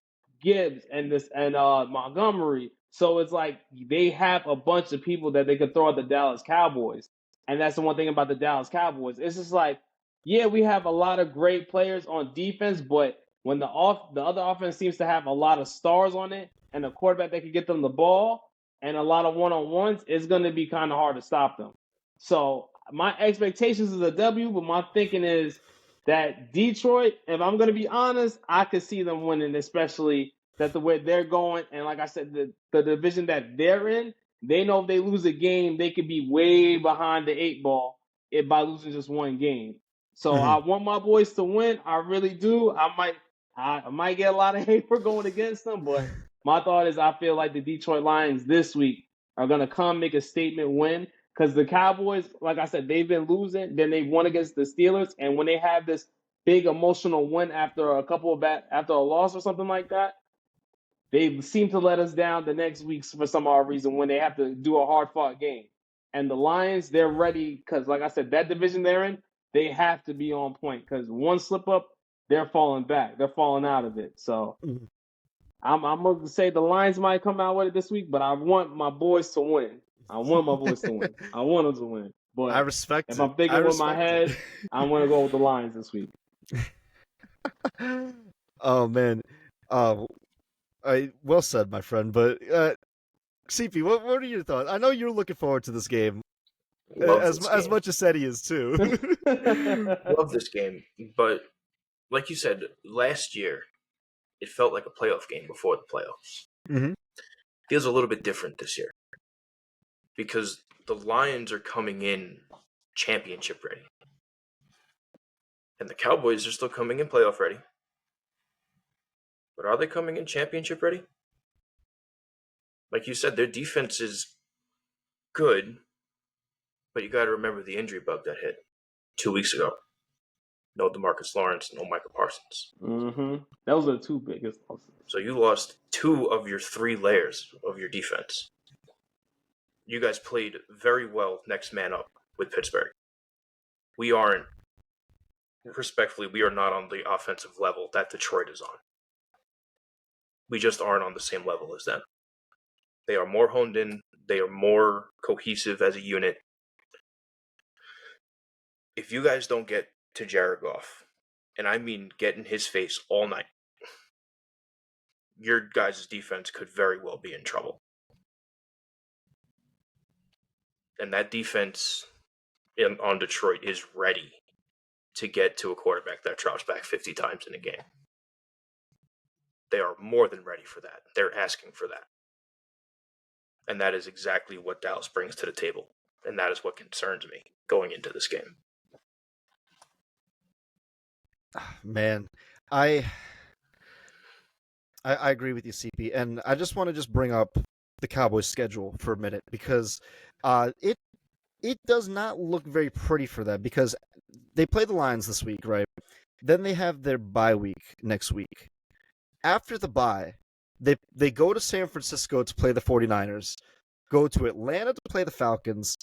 Gibbs, and Montgomery. So it's like they have a bunch of people that they could throw at the Dallas Cowboys. And that's the one thing about the Dallas Cowboys. It's just like, yeah, we have a lot of great players on defense, but when the other offense seems to have a lot of stars on it and a quarterback that can get them the ball and a lot of one-on-ones, it's going to be kind of hard to stop them. So my expectations is a W, but my thinking is that Detroit, if I'm going to be honest, I could see them winning, especially that the way they're going. And like I said, the division that they're in, they know if they lose a game, they could be way behind the 8 ball by losing just one game. So I want my boys to win. I really do. I might get a lot of hate for going against them, but my thought is I feel like the Detroit Lions this week are going to come make a statement win. Because the Cowboys, like I said, they've been losing. Then they won against the Steelers, and when they have this big emotional win after after a loss or something like that, they seem to let us down the next weeks for some odd reason when they have to do a hard fought game. And the Lions, they're ready because, like I said, that division they're in, they have to be on point because one slip up, they're falling back. They're falling out of it. So I'm going to say the Lions might come out with it this week, but I want my boys to win. I want my boys to win. I want them to win. But I respect if it. I'm thinking with my head, I'm going to go with the Lions this week. Oh man, well said, my friend. But CP, what are your thoughts? I know you're looking forward to this game as much as Ceddy is too. Love this game, but like you said, last year it felt like a playoff game before the playoffs. Mm-hmm. Feels a little bit different this year because the Lions are coming in championship ready, and the Cowboys are still coming in playoff ready. But are they coming in championship ready? Like you said, their defense is good, but you got to remember the injury bug that hit 2 weeks ago. No DeMarcus Lawrence, no Micah Parsons. Mm-hmm. Those are the two biggest losses. So you lost 2 of your 3 layers of your defense. You guys played very well next man up with Pittsburgh. We aren't, respectfully, we are not on the offensive level that Detroit is on. We just aren't on the same level as them. They are more honed in. They are more cohesive as a unit. If you guys don't get to Jared Goff, and I mean get in his face all night, your guys' defense could very well be in trouble. And that defense on Detroit is ready to get to a quarterback that drops back 50 times in a game. They are more than ready for that. They're asking for that. And that is exactly what Dallas brings to the table. And that is what concerns me going into this game. Man, I agree with you, CP, and I just want to bring up the Cowboys' schedule for a minute because it does not look very pretty for them because they play the Lions this week, right? Then they have their bye week next week. After the bye, they go to San Francisco to play the 49ers, go to Atlanta to play the Falcons,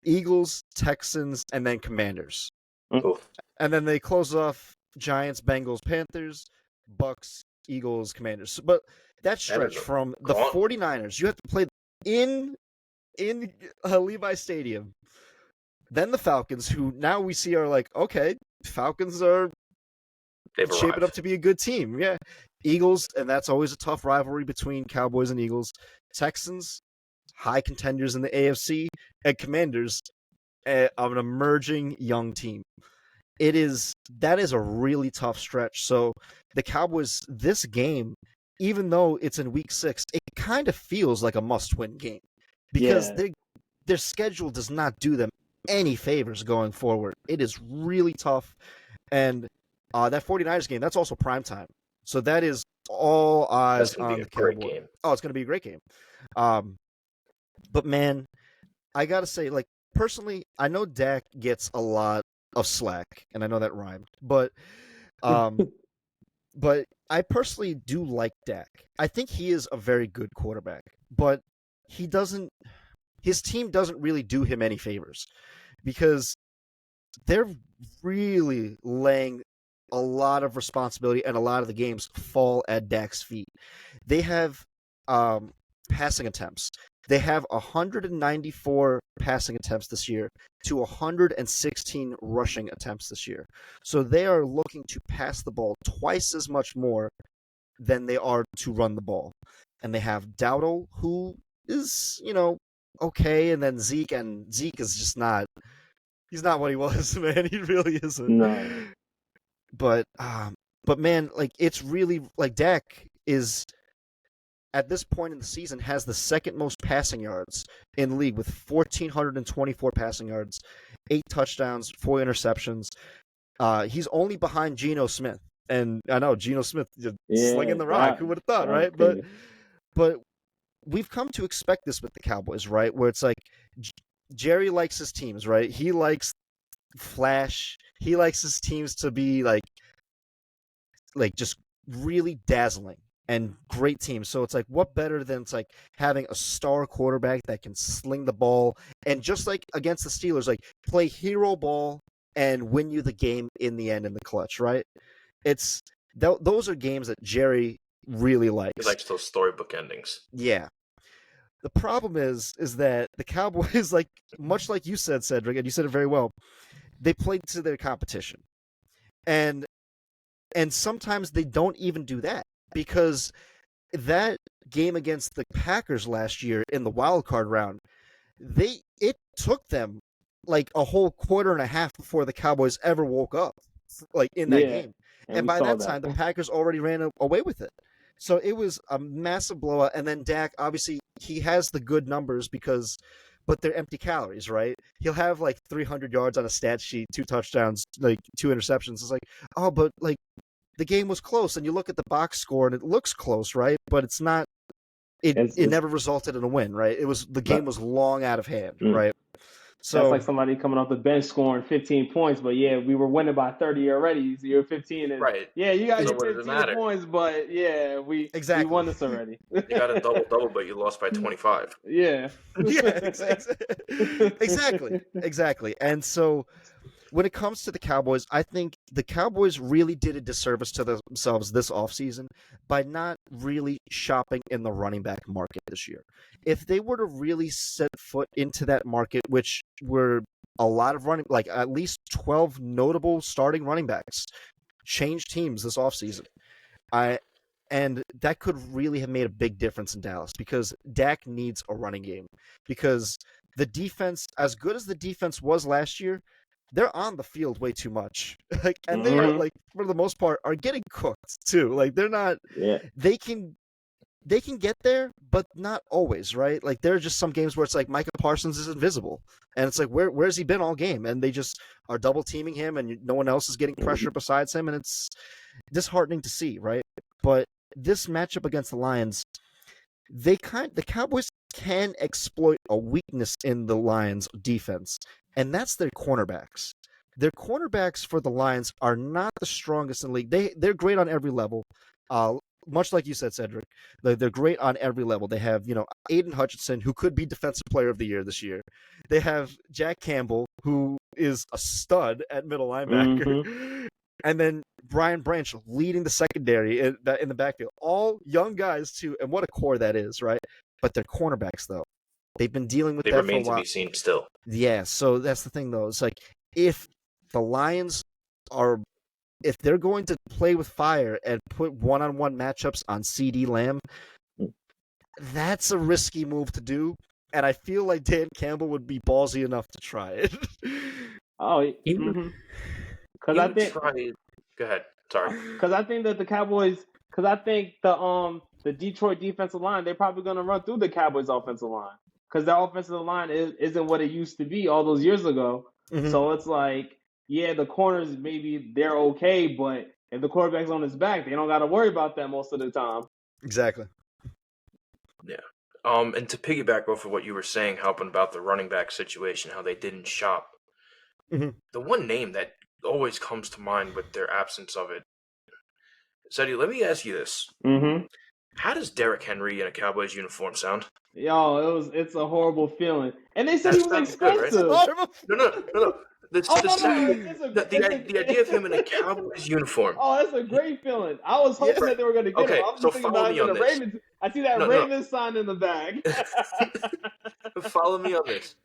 Eagles, Texans, and then Commanders. Oh. And then they close off Giants, Bengals, Panthers, Bucks, Eagles, Commanders. But that stretch from the 49ers, you have to play in Levi Stadium. Then the Falcons, who now we see are like, okay, Falcons are shaping up to be a good team. Yeah. Eagles, and that's always a tough rivalry between Cowboys and Eagles. Texans, high contenders in the AFC, and Commanders, of an emerging young team. That is a really tough stretch. So the Cowboys, this game, even though it's in week 6, it kind of feels like a must-win game because their schedule does not do them any favors going forward. It is really tough. And that 49ers game, that's also primetime. So that is all eyes on the Cowboys. Oh, it's going to be a great game. But man, I got to say, like, personally, I know Dak gets a lot of slack, and I know that rhymed, but but I personally do like Dak. I think he is a very good quarterback, but he doesn't his team doesn't really do him any favors because they're really laying a lot of responsibility and a lot of the games fall at Dak's feet. They have passing attempts. They have 194 passing attempts this year to 116 rushing attempts this year. So they are looking to pass the ball twice as much more than they are to run the ball. And they have Dowdle, who is, okay, and then Zeke is just not. He's not what he was, man. He really isn't. No. But man, like it's really like Dak is at this point in the season has the second most passing yards in the league with 1,424 passing yards, 8 touchdowns, 4 interceptions. He's only behind Geno Smith. And I know Geno Smith slinging the rock. Who would have thought, right? But we've come to expect this with the Cowboys, right? Where it's like Jerry likes his teams, right? He likes flash. He likes his teams to be like just really dazzling and great teams. So it's like, what better than it's like having a star quarterback that can sling the ball and just like against the Steelers, like play hero ball and win you the game in the end in the clutch, right? It's those are games that Jerry really likes. He likes those storybook endings. Yeah. The problem is that the Cowboys, like much like you said, Cedric, and you said it very well, they played to their competition. And sometimes they don't even do that because that game against the Packers last year in the wild card round, it took them like a whole quarter and a half before the Cowboys ever woke up like in that game. And by that time, the Packers already ran away with it. So it was a massive blowout. And then Dak, obviously, he has the good numbers but they're empty calories, right? He'll have like 300 yards on a stat sheet, 2 touchdowns, like 2 interceptions. It's like, oh, but like the game was close. And you look at the box score and it looks close, right? But it's not. It never resulted in a win, right? The game was long out of hand, right? So that's like somebody coming off the bench scoring 15 points, but yeah, we were winning by 30 already. So you're 15, and right? Yeah, you got so your 15 points, but yeah, we won this already. You got a double, but you lost by 25. Yeah, exactly. And so when it comes to the Cowboys, I think the Cowboys really did a disservice to themselves this offseason by not really shopping in the running back market this year. If they were to really set foot into that market, which were a lot of like at least 12 notable starting running backs, change teams this offseason, and that could really have made a big difference in Dallas because Dak needs a running game. Because the defense, as good as the defense was last year, they're on the field way too much. And they are, like, for the most part, are getting cooked too. Like they're not. Yeah. They can get there, but not always, right? Like there are just some games where it's like Micah Parsons is invisible, and it's like where's he been all game? And they just are double teaming him, and no one else is getting pressure besides him, and it's disheartening to see, right? But this matchup against the Lions, the Cowboys can exploit a weakness in the Lions' defense, and that's their cornerbacks. Their cornerbacks for the Lions are not the strongest in the league. They're great on every level. Much like you said, Cedric, they're great on every level. They have, Aiden Hutchinson, who could be Defensive Player of the Year this year. They have Jack Campbell, who is a stud at middle linebacker. And then Brian Branch leading the secondary in the backfield. All young guys, too, and what a core that is, right? But they're cornerbacks, though. They've been dealing with that for a while. They remain to be seen still. Yeah, so that's the thing, though. It's like, if the Lions if they're going to play with fire and put one-on-one matchups on CeeDee Lamb, that's a risky move to do. And I feel like Dan Campbell would be ballsy enough to try it. Because I think. Go ahead. Sorry. Because I think that the Cowboys. Because I think the Detroit defensive line, they're probably going to run through the Cowboys offensive line. Because their offensive line isn't what it used to be all those years ago. So it's like, yeah, the corners, maybe they're okay, but if the quarterback's on his back, they don't got to worry about that most of the time. Exactly. Yeah. And to piggyback off of what you were saying, helping about the running back situation, how they didn't shop. The one name that always comes to mind with their absence of it, Ceddy, let me ask you this. How does Derrick Henry in a Cowboys uniform sound? Yo, it's a horrible feeling. And they said he was Sounds good, right? expensive. No. Oh The no, sound, the idea of him in a it's Cowboys uniform. oh, that's a great feeling. I was hoping Yeah. that they were going to get him. Okay, I was so just thinking follow about me him in on the this. Ravens. I see that No. Ravens sign in the bag. Follow me on this.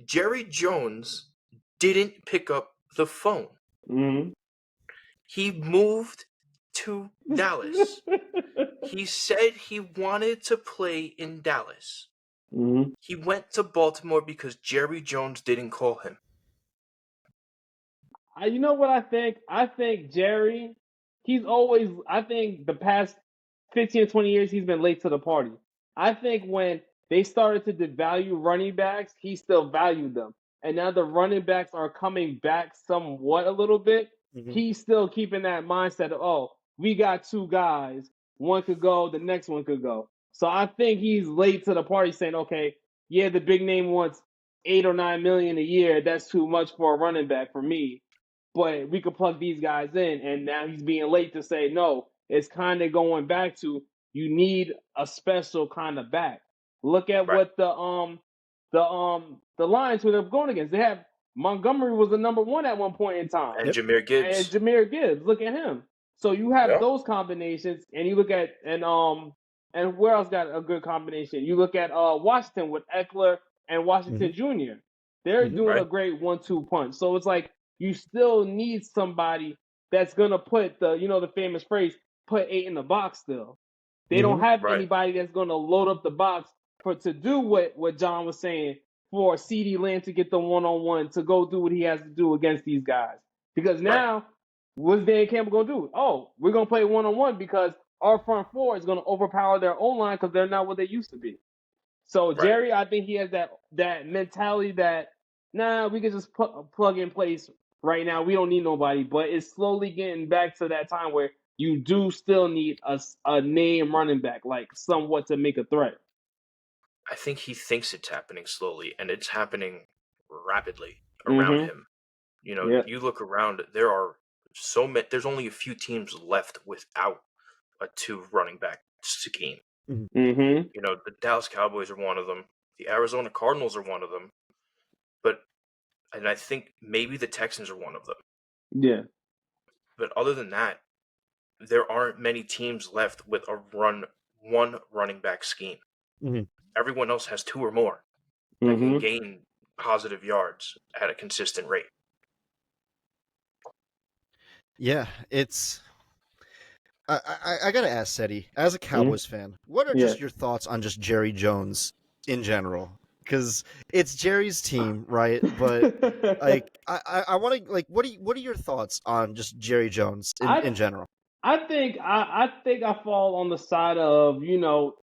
Jerry Jones didn't pick up the phone. Mm-hmm. He moved to Dallas. He said he wanted to play in Dallas. Mm-hmm. He went to Baltimore because Jerry Jones didn't call him. You know what I think? I think Jerry, I think the past 15 or 20 years, he's been late to the party. I think when they started to devalue running backs, he still valued them. And now the running backs are coming back somewhat a little bit. Mhm. He's still keeping that mindset of, oh, we got two guys. One could go, the next one could go. So I think he's late to the party saying, okay, yeah, the big name wants 8 or 9 million a year. That's too much for a running back for me, but we could plug these guys in. And now he's being late to say no. It's kind of going back to you need a special kind of back. Look at Right. what the Lions who they're going against. They have Montgomery was the number one at one point in time, And Yep. Jahmyr and Gibbs. Jahmyr Gibbs. Look at him. So you have Yeah. those combinations, and you look at and where else got a good combination? You look at Washington with Eckler and Washington Jr. They're Mhm. doing a Right. great 1-2 punch. So it's like you still need somebody that's gonna put the famous phrase, put eight in the box still. They don't have Right. anybody that's gonna load up the box to do what John was saying, for CeeDee Lamb to get the one-on-one to go do what he has to do against these guys. Because now, what's Dan Campbell gonna do? Oh, we're gonna play one-on-one because our front four is gonna overpower their own line because they're not what they used to be. So Right. Jerry, I think he has that mentality that we can just plug in place right now. We don't need nobody, but it's slowly getting back to that time where you do still need a name running back, like somewhat to make a threat. I think he thinks it's happening slowly, and it's happening rapidly around Mm-hmm. him. You know, Yeah. you look around, there are so many. There's only a few teams left without a two running back scheme. Mm-hmm. You know, the Dallas Cowboys are one of them. The Arizona Cardinals are one of them. And I think maybe the Texans are one of them. Yeah. But other than that, there aren't many teams left with one running back scheme. Mhm. Everyone else has two or more that Mm-hmm. can gain positive yards at a consistent rate. Yeah, it's. I gotta ask Ceddy, as a Cowboys fan, what are Yeah. just your thoughts on just Jerry Jones in general? Because it's Jerry's team, right? But like, I want to like, what are your thoughts on just Jerry Jones in general? I think I fall on the side of,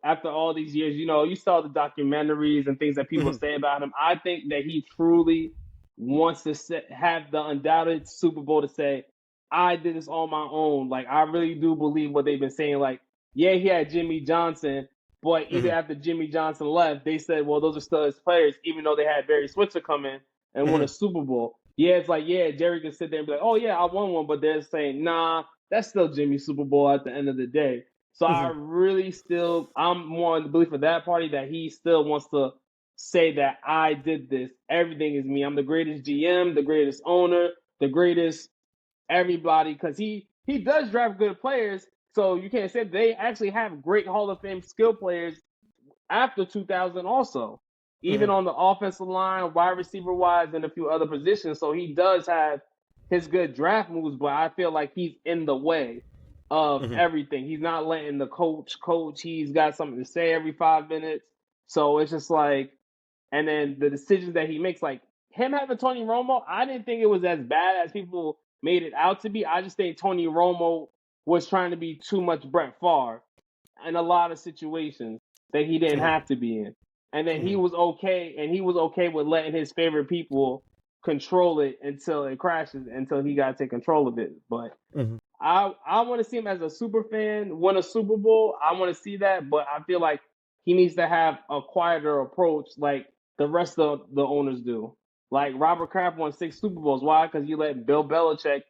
after all these years, you saw the documentaries and things that people Mhm. say about him. I think that he truly wants to have the undoubted Super Bowl to say, I did this on my own. Like, I really do believe what they've been saying. Like, yeah, he had Jimmy Johnson, but even Mhm. after Jimmy Johnson left, they said, well, those are still his players, even though they had Barry Switzer come in and won a Super Bowl. Yeah, it's like, yeah, Jerry can sit there and be like, oh, yeah, I won one, but they're saying, nah, that's still Jimmy Super Bowl at the end of the day. So I really I'm more in the belief of that party that he still wants to say that I did this. Everything is me. I'm the greatest GM, the greatest owner, the greatest everybody, because he does draft good players. So you can't say they actually have great Hall of Fame skill players after 2000 also, even on the offensive line, wide receiver wise, and a few other positions. So he does have his good draft moves, but I feel like he's in the way of everything. He's not letting the coach. He's got something to say every 5 minutes. So it's just like, and then the decisions that he makes, like him having Tony Romo, I didn't think it was as bad as people made it out to be. I just think Tony Romo was trying to be too much Brett Favre in a lot of situations that he didn't have to be in. And then he was okay with letting his favorite people control it until it crashes, until he got to take control of it. But I want to see him as a super fan win a Super Bowl. I want to see that, but I feel like he needs to have a quieter approach like the rest of the owners do. Like Robert Kraft won 6 Super Bowls. Why? Because you let Bill Belichick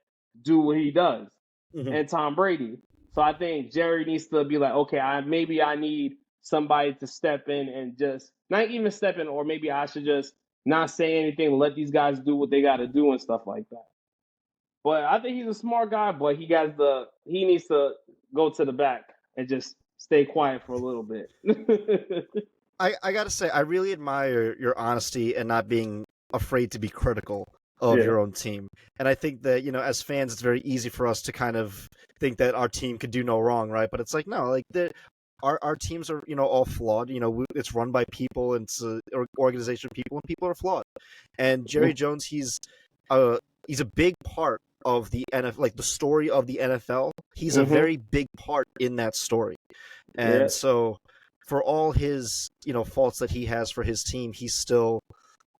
do what he does, and Tom Brady. So I think Jerry needs to be like, okay, maybe I need somebody to step in and just not even step in, or maybe I should just not say anything, let these guys do what they got to do and stuff like that. But I think he's a smart guy, but he needs to go to the back and just stay quiet for a little bit. I gotta say, I really admire your honesty and not being afraid to be critical of Yeah. your own team. And I think that, as fans, it's very easy for us to kind of think that our team could do no wrong, right? But it's like, no, like our teams are, all flawed. It's run by people, and it's an organization of people, and people are flawed. And Jerry Jones, he's a big part of the NFL, like the story of the NFL. He's a very big part in that story. And so for all his, faults that he has for his team, he's still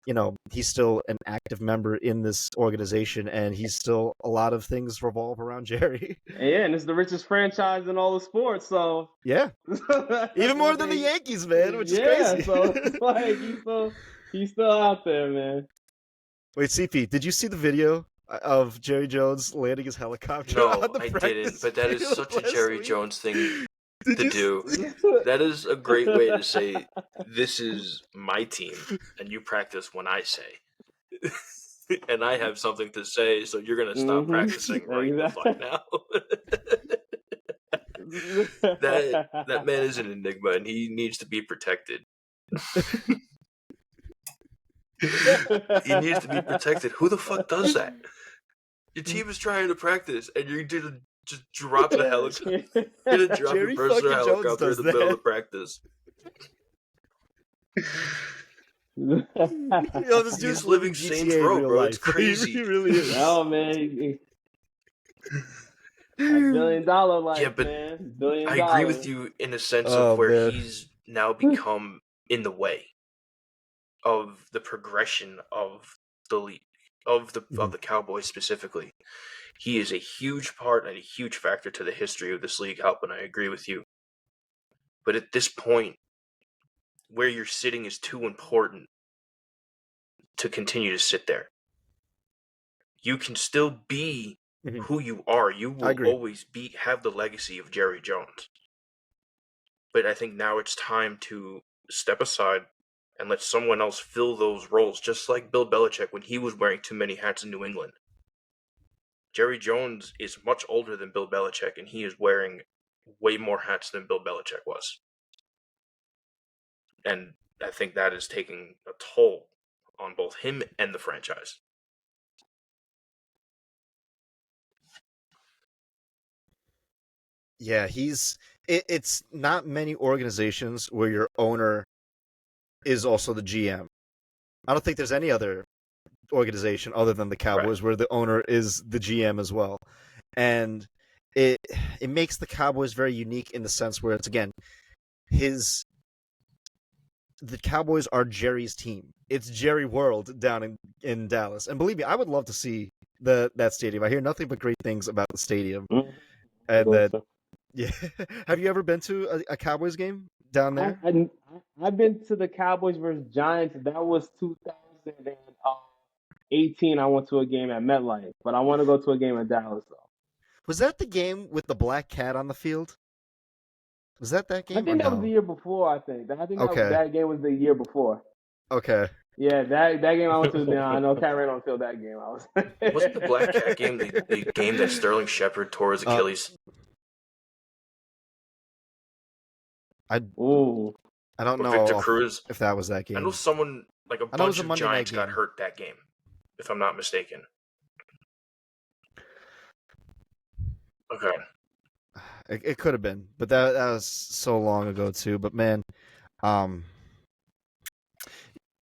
an active member in this organization, and a lot of things revolve around Jerry. Yeah, and it's the richest franchise in all the sports, so yeah, even more than the Yankees, man, which is crazy. So it's like he's still out there, man. Wait, CP, did you see the video of Jerry Jones landing his helicopter? No, on the I practice didn't. But that is field such a last Jerry week? Jones thing Did to you do. That is a great way to say, this is my team, and you practice when I say. And I have something to say, so you're going to stop practicing right the fuck now. That man is an enigma, and he needs to be protected. He needs to be protected. Who the fuck does that? Your team is trying to practice, and you're going to just drop the helicopter. You're going to drop Jerry your personal fucking Jones helicopter in does the middle that. of practice. This dude's He's living living GTA Saints in Row, real bro. life. It's crazy. He really is. Oh man, $1 billion life, Yeah, but man. $1 billion. I agree with you in a sense Oh, of where man. he's now become in the way of the progression of the league, of the Cowboys specifically. He is a huge part and a huge factor to the history of this league helping. I agree with you. But at this point, where you're sitting is too important to continue to sit there. You can still be who you are. You will always have the legacy of Jerry Jones. But I think now it's time to step aside and let someone else fill those roles, just like Bill Belichick when he was wearing too many hats in New England. Jerry Jones is much older than Bill Belichick, and he is wearing way more hats than Bill Belichick was. And I think that is taking a toll on both him and the franchise. Yeah, it's not many organizations where your owner is also the GM. I don't think there's any other organization other than the Cowboys where the owner is the GM as well. And it makes the Cowboys very unique in the sense where it's, again, the Cowboys are Jerry's team. It's Jerry World down in Dallas. And believe me, I would love to see that stadium. I hear nothing but great things about the stadium. And that, yeah. Have you ever been to a Cowboys game down there? I've been to the Cowboys versus Giants. That was 2018. I went to a game at MetLife, but I want to go to a game at Dallas though. Was that the game with the black cat on the field? Was that game? I think that was the year before. I think that game was the year before. Okay. Yeah, that game I went to. I know Cat ran on the field that game. Wasn't the black cat game the game that Sterling Shepard tore his Achilles? I don't know Victor Cruz, if that was that game. I know someone, like a bunch of Giants got hurt that game, if I'm not mistaken. Okay. It could have been, but that was so long ago too. But man, back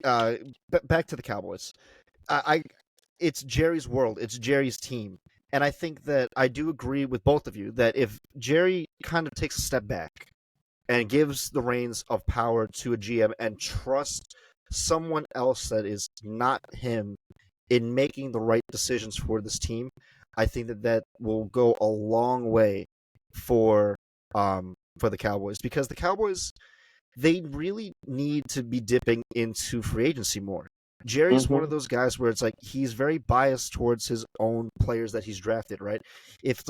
to the Cowboys. It's Jerry's world. It's Jerry's team. And I think that I do agree with both of you that if Jerry kind of takes a step back and gives the reins of power to a GM and trusts someone else that is not him in making the right decisions for this team, I think that will go a long way for the Cowboys, because the Cowboys, they really need to be dipping into free agency more. Jerry's one of those guys where it's like he's very biased towards his own players that he's drafted, right? If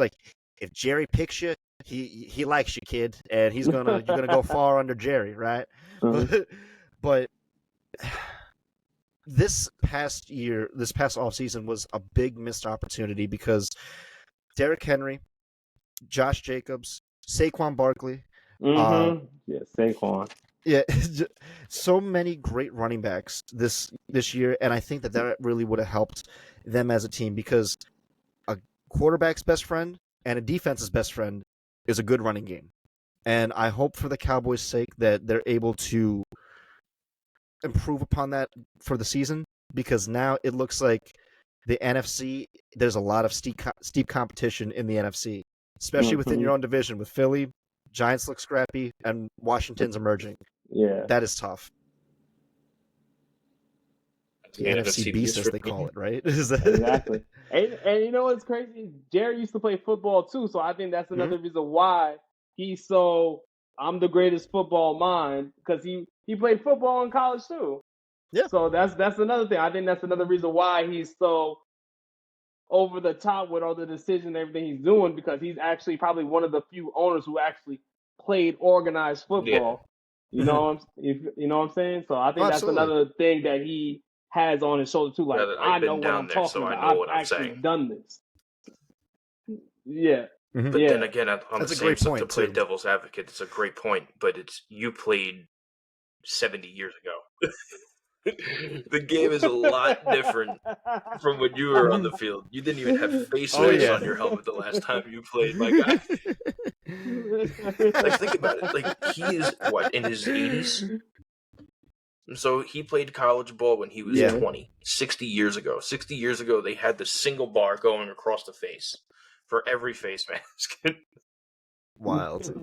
Jerry picks you, he likes you, kid, and you're gonna go far under Jerry, right? But this past offseason was a big missed opportunity because Derrick Henry, Josh Jacobs, Saquon Barkley, Yeah, Saquon. yeah, so many great running backs this year, and I think that really would have helped them as a team because a quarterback's best friend and a defense's best friend is a good running game. And I hope for the Cowboys' sake that they're able to improve upon that for the season because now it looks like the NFC, there's a lot of steep competition in the NFC, especially within your own division with Philly. Giants look scrappy, and Washington's emerging. Yeah. That is tough. The NFC beast, as they call it, right? Exactly. And you know what's crazy? Jerry used to play football too, so I think that's another reason why he's so I'm the greatest football mind because he played football in college too. Yeah. So that's another thing. I think that's another reason why he's so over the top with all the decisions and everything he's doing because he's actually probably one of the few owners who actually played organized football. Yeah. You know what I'm saying? So I think that's another thing that he has on his shoulder too. Like I know what I'm talking about. I've actually done this. Yeah. But then again, on that's the same stuff, to play devil's advocate, it's a great point. But you played 70 years ago. The game is a lot different from when you were on the field. You didn't even have face masks on your helmet the last time you played, my guy. Like, think about it. Like, he is, in his 80s? So he played college ball when he was 20, 60 years ago. 60 years ago, they had the single bar going across the face for every face mask. Wild.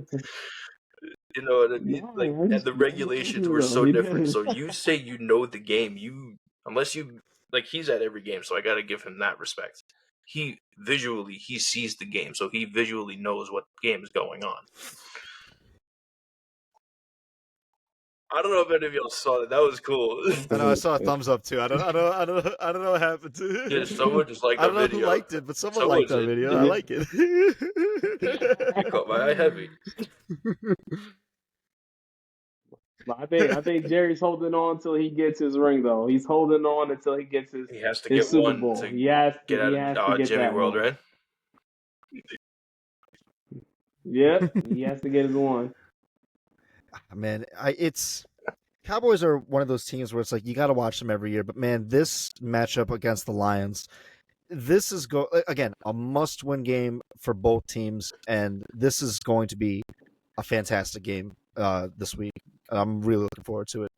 You know what I mean? Like, and the regulations were so different. So you say you know the game, unless you like, he's at every game, so I got to give him that respect. He sees the game, so he visually knows what game is going on. I don't know if any of y'all saw that. That was cool. I know. I saw a thumbs up too. I don't know what happened to. Yeah, someone just liked the video. I don't know who liked it, but someone liked that video. I like it. You caught my eye heavy. I think Jerry's holding on until he gets his ring, though. He's holding on until he gets his. He has to get Super one Bowl. to he has to get out of Jimmy World, right? Yep, he has to get his one. Man, Cowboys are one of those teams where it's like you got to watch them every year. But man, this matchup against the Lions, this is again a must-win game for both teams, and this is going to be a fantastic game this week. I'm really looking forward to it.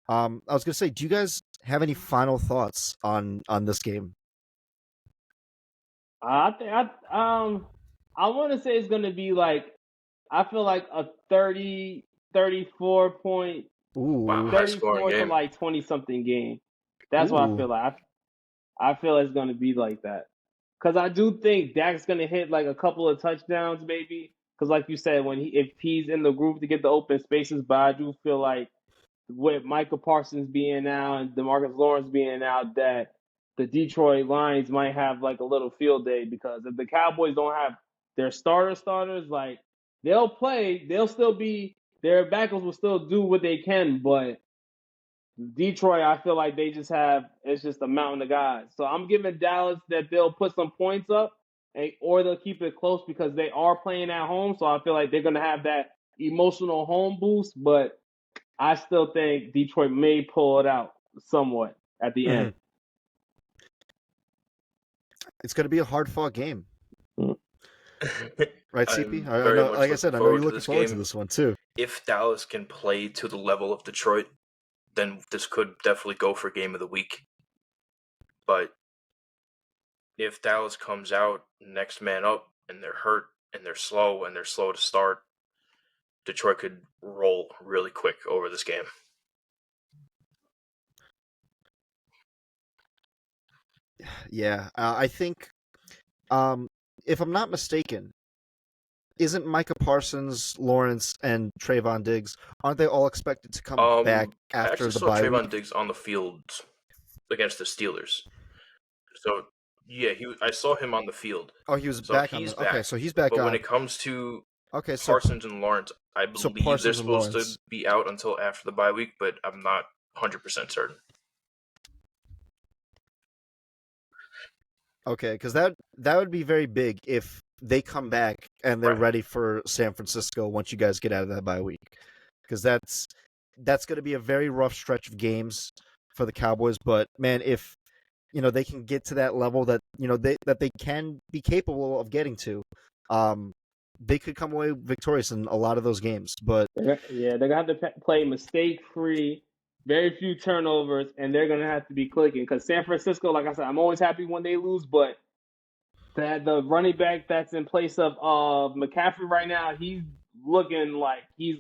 I was gonna say, do you guys have any final thoughts on this game? I want to say it's gonna be like. I feel like a 30, 34 point, 34 to like 20-something game. That's what I feel like. I feel it's going to be like that. Because I do think Dak's going to hit like a couple of touchdowns maybe. Because like you said, if he's in the group to get the open spaces, but I do feel like with Micah Parsons being out and DeMarcus Lawrence being out, that the Detroit Lions might have like a little field day. Because if the Cowboys don't have their starters, like, they'll play. They'll still be their backups will still do what they can, but Detroit, I feel like it's just a mountain of guys. So I'm giving Dallas that they'll put some points up, or they'll keep it close because they are playing at home. So I feel like they're gonna have that emotional home boost, but I still think Detroit may pull it out somewhat at the end. It's gonna be a hard-fought game. Right, CP? Like I said, I know you're looking forward to this one, too. If Dallas can play to the level of Detroit, then this could definitely go for Game of the Week. But if Dallas comes out next man up, and they're hurt, and they're slow to start, Detroit could roll really quick over this game. Yeah, I think, if I'm not mistaken, isn't Micah Parsons, Lawrence, and Trayvon Diggs, aren't they all expected to come back after the bye week? Trayvon Diggs on the field against the Steelers. So Yeah, I saw him on the field. Oh, he was So back on he's the. Okay, back. so he's back But when on. it comes to Okay, Parsons and Lawrence, I so believe they're Parsons and supposed to Lawrence. be out until after the bye week, but I'm not 100% certain. Okay, because that would be very big if they come back and they're Right. ready for San Francisco once you guys get out of that bye week, because that's going to be a very rough stretch of games for the Cowboys. But man, if they can get to that level that they can be capable of getting to, um, they could come away victorious in a lot of those games. But Yeah, they're gonna have to play mistake free, very few turnovers, and they're gonna have to be clicking. Because San Francisco, like I said, I'm always happy when they lose, but that the running back that's in place of McCaffrey right now, he's looking like he's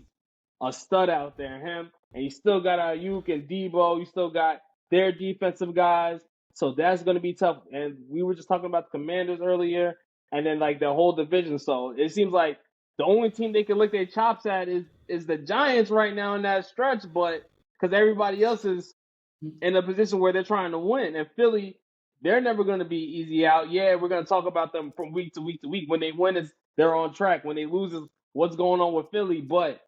a stud out there. Him, and you still got Ayuk and Debo. You still got their defensive guys, so that's going to be tough. And we were just talking about the Commanders earlier, and then like the whole division. So it seems like the only team they can lick their chops at is the Giants right now in that stretch, but because everybody else is in a position where they're trying to win. And Philly, they're never going to be easy out. Yeah, we're going to talk about them from week to week to week. When they win, is they're on track. When they lose, is what's going on with Philly. But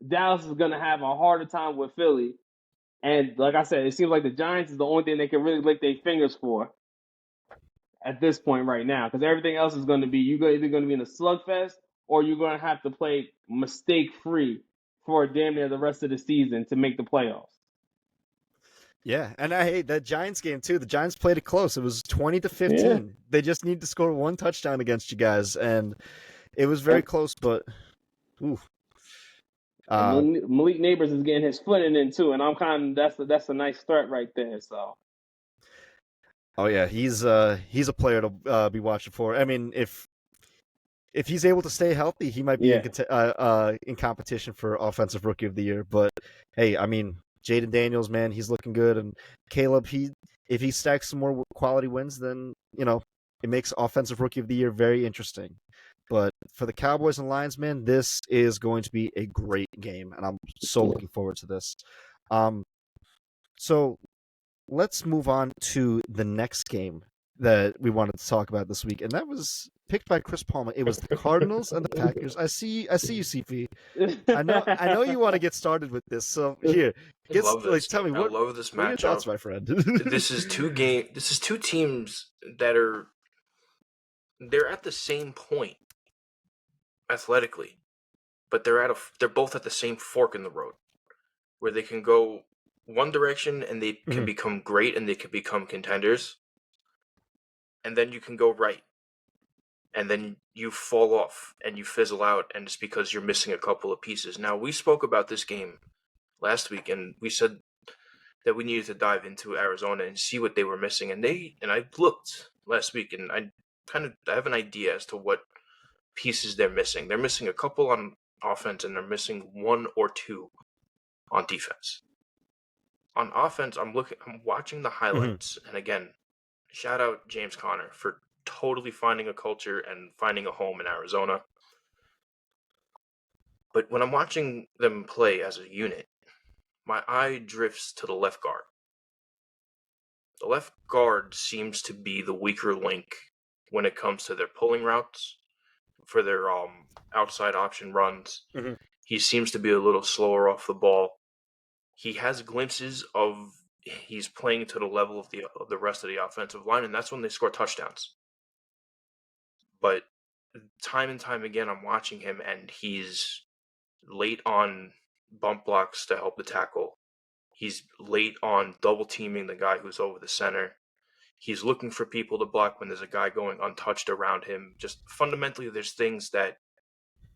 Dallas is going to have a harder time with Philly. And like I said, it seems like the Giants is the only thing they can really lick their fingers for at this point right now, because everything else is going to be you're either going to be in a slugfest or you're going to have to play mistake free for damn near the rest of the season to make the playoffs. yeah, and I hate that Giants game too. The Giants played it close. It was 20-15. Yeah. They just need to score one touchdown against you guys, and it was very close. But ooh, Malik Neighbors is getting his foot in too, and I'm kind of that's a nice start right there. So oh yeah, he's a player to be watching for. I mean, if he's able to stay healthy, he might be yeah, in competition for Offensive Rookie of the Year. But hey, I mean, Jaden Daniels, man, he's looking good, and Caleb, if he stacks some more quality wins, then it makes Offensive Rookie of the Year very interesting. But for the Cowboys and Lions, man, this is going to be a great game, and I'm so looking forward to this. So let's move on to the next game that we wanted to talk about this week, and that was picked by Chris Palmer. It was the Cardinals and the Packers. I see you, CP. I know you want to get started with this. So here, I love this. tell me I love this what are your thoughts, matchup. my friend? This is two teams that they're at the same point athletically, but they're both at the same fork in the road where they can go one direction and they can become great and they can become contenders, and then you can go right and then you fall off and you fizzle out, and it's because you're missing a couple of pieces. Now, we spoke about this game last week and we said that we needed to dive into Arizona and see what they were missing, and I looked last week and I have an idea as to what pieces they're missing. They're missing a couple on offense and they're missing one or two on defense. On offense, I'm watching the highlights, and again, shout out James Conner for totally finding a culture and finding a home in Arizona. But when I'm watching them play as a unit, my eye drifts to the left guard. The left guard seems to be the weaker link when it comes to their pulling routes for their outside option runs. He seems to be a little slower off the ball. He has glimpses of he's playing to the level of the rest of the offensive line, and that's when they score touchdowns. But time and time again, I'm watching him, and he's late on bump blocks to help the tackle. He's late on double teaming the guy who's over the center. He's looking for people to block when there's a guy going untouched around him. Just fundamentally, there's things that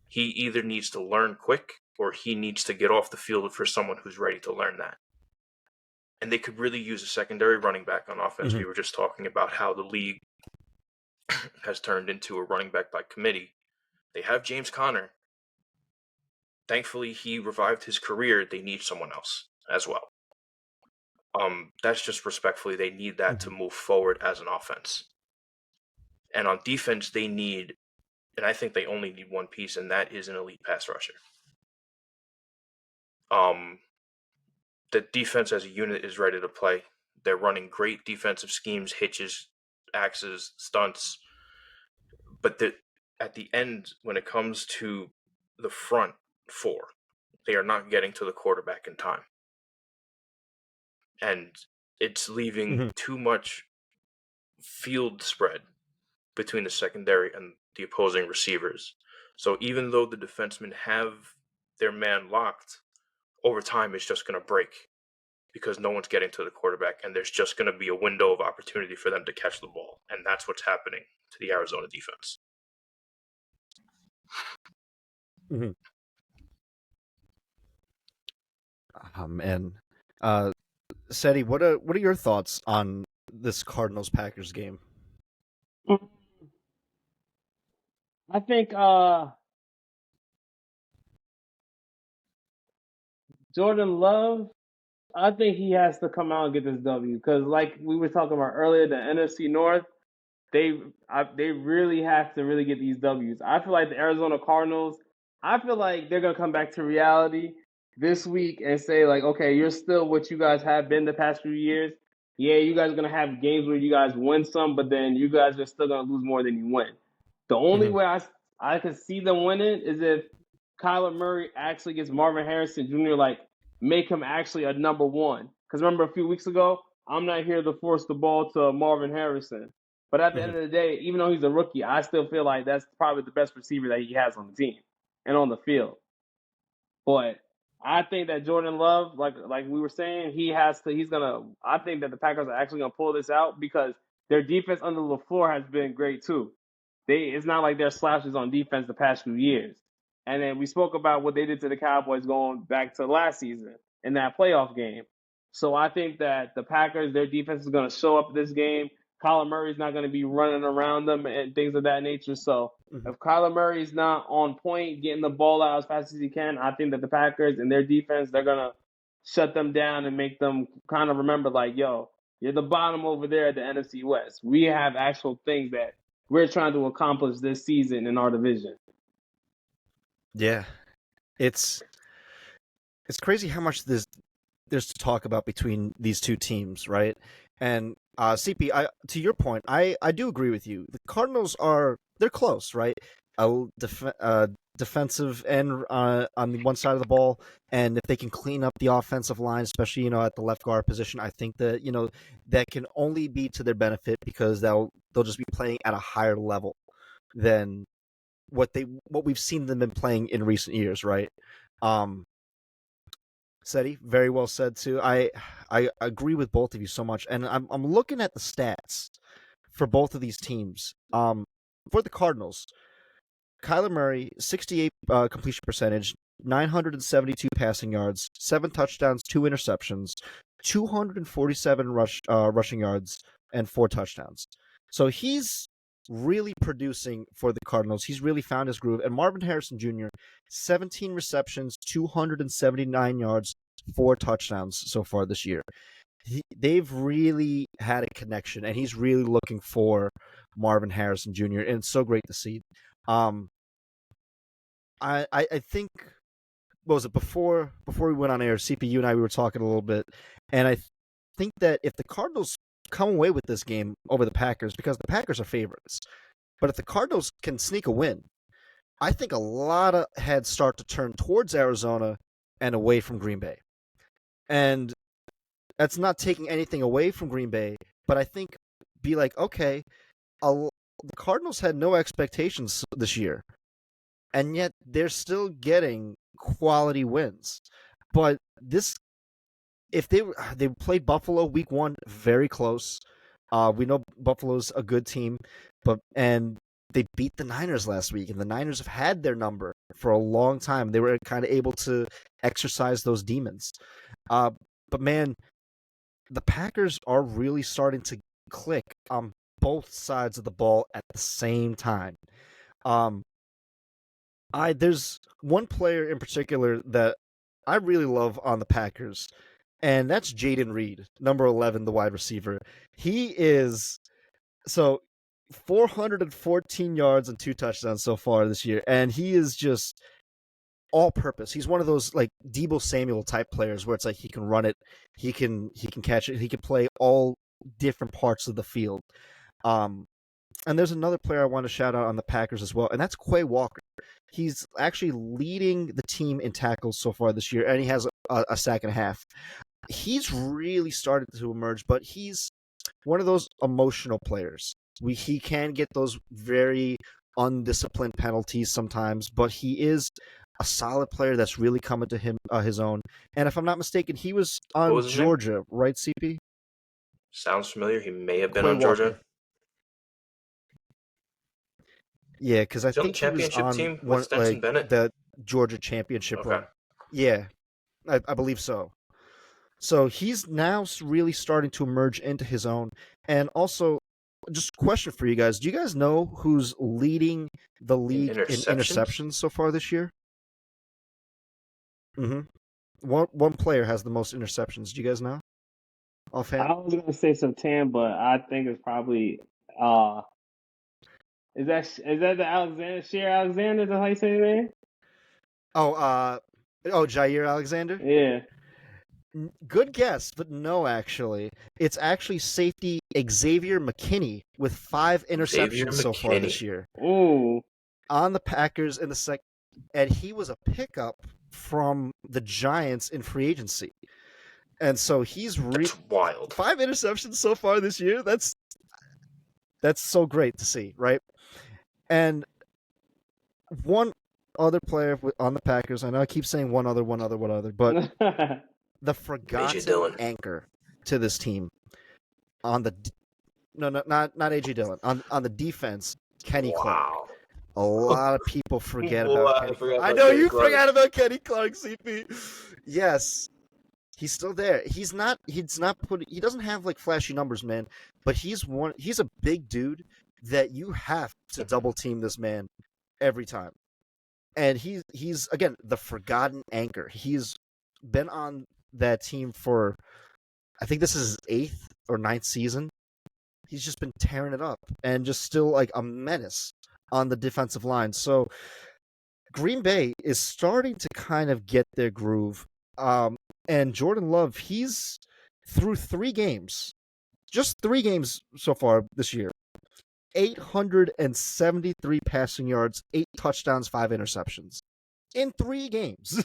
he either needs to learn quick or he needs to get off the field for someone who's ready to learn that. And they could really use a secondary running back on offense. We were just talking about how the league has turned into a running back by committee. They have James Conner. Thankfully, he revived his career. They need someone else as well. That's just respectfully, they need that to move forward as an offense. And on defense, they need, and I think they only need one piece, and that is an elite pass rusher. The defense as a unit is ready to play. They're running great defensive schemes, hitches, axes, stunts. But at the end, when it comes to the front four, they are not getting to the quarterback in time. And it's leaving too much field spread between the secondary and the opposing receivers. So even though the defensemen have their man locked, over time it's just going to break because no one's getting to the quarterback, and there's just going to be a window of opportunity for them to catch the ball. And that's what's happening to the Arizona defense. Mm-hmm. And Ceddy, what are your thoughts on this Cardinals-Packers game? I think Jordan Love, I think he has to come out and get this W because, like we were talking about earlier, the NFC North, they really have to really get these W's. I feel like the Arizona Cardinals, I feel like they're gonna come back to reality this week and say like, okay, you're still what you guys have been the past few years. Yeah, you guys are gonna have games where you guys win some, but then you guys are still gonna lose more than you win. The only way I could see them winning is if Kyler Murray actually gets Marvin Harrison Jr. like make him actually a number one. Because remember a few weeks ago, I'm not here to force the ball to Marvin Harrison. But at the end of the day, even though he's a rookie, I still feel like that's probably the best receiver that he has on the team and on the field. But I think that Jordan Love, like we were saying, I think that the Packers are actually gonna pull this out because their defense under LaFleur has been great too. It's not like they're slouches on defense the past few years. And then we spoke about what they did to the Cowboys going back to last season in that playoff game. So I think that the Packers, their defense is going to show up this game. Kyler Murray's not going to be running around them and things of that nature. So if Kyler Murray's not on point, getting the ball out as fast as he can, I think that the Packers and their defense, they're going to shut them down and make them kind of remember like, yo, you're the bottom over there at the NFC West. We have actual things that we're trying to accomplish this season in our division. Yeah, it's crazy how much there's to talk about between these two teams, right? And CP, to your point, I do agree with you. The Cardinals they're close, right? Defensive end on the one side of the ball, and if they can clean up the offensive line, especially at the left guard position, I think that that can only be to their benefit because they'll just be playing at a higher level than what we've seen them been playing in recent years, right? Ceddy, very well said too. I agree with both of you so much, and I'm looking at the stats for both of these teams. For the Cardinals, Kyler Murray, 68 completion percentage, 972 passing yards, 7 touchdowns, 2 interceptions, 247 rushing yards, and 4 touchdowns. So he's really producing for the Cardinals. He's really found his groove. And Marvin Harrison Jr., 17 receptions, 279 yards, 4 touchdowns so far this year. They've really had a connection, and he's really looking for Marvin Harrison Jr., and it's so great to see. I think, what was it, before we went on air, CPU and I, we were talking a little bit, and I think that if the Cardinals come away with this game over the Packers, because the Packers are favorites, but if the Cardinals can sneak a win, I think a lot of heads start to turn towards Arizona and away from Green Bay. And that's not taking anything away from Green Bay, but I think be like, okay, the Cardinals had no expectations this year, and yet they're still getting quality wins. But if they played Buffalo week 1, very close. We know Buffalo's a good team, and they beat the Niners last week, and the Niners have had their number for a long time. They were kind of able to exercise those demons. But man, the Packers are really starting to click on both sides of the ball at the same time. There's one player in particular that I really love on the Packers, and that's Jaden Reed, number 11, the wide receiver. He is 414 yards and 2 touchdowns so far this year, and he is just all-purpose. He's one of those like Deebo Samuel type players where it's like he can run it, he can catch it, he can play all different parts of the field. And there's another player I want to shout out on the Packers as well, and that's Quay Walker. He's actually leading the team in tackles so far this year, and he has a sack and a half. He's really started to emerge, but he's one of those emotional players. He can get those very undisciplined penalties sometimes, but he is a solid player that's really coming to him his own. And if I'm not mistaken, he was What on was his name? Georgia, right, CP? Sounds familiar. He may have been Quay on Walker. Georgia. Yeah, because I Is he on the think he was championship on team with Stetson Bennett? the Georgia championship Okay. run. Yeah, I believe so. So he's now really starting to emerge into his own. And also, just a question for you guys: do you guys know who's leading the league in interceptions so far this year? Mm-hmm. One player has the most interceptions. Do you guys know? Offhand? I was gonna say Sertan, but I think it's probably uh is that the Alexander? Is that how you say his name? Jair Alexander. Yeah. Good guess, but no, actually. It's actually safety Xavier McKinney with 5 interceptions so far this year. Ooh. On the Packers in the second, and he was a pickup from the Giants in free agency. And so he's That's wild. 5 interceptions so far this year. That's so great to see, right? And one other player on the Packers, I know I keep saying one other, but the forgotten anchor to this team on the not AJ Dillon on the defense, Kenny Clark. A lot of people forget about Kenny Clark. I know you forgot about Kenny Clark, CP. Yes, he's still there. He doesn't have like flashy numbers, man, but he's a big dude that you have to double team this man every time. And he's again the forgotten anchor. He's been on that team for, I think this is his 8th or 9th season. He's just been tearing it up and just still like a menace on the defensive line. So Green Bay is starting to kind of get their groove. And Jordan Love, he's through 3 games, just 3 games so far this year. 873 passing yards, 8 touchdowns, 5 interceptions in 3 games.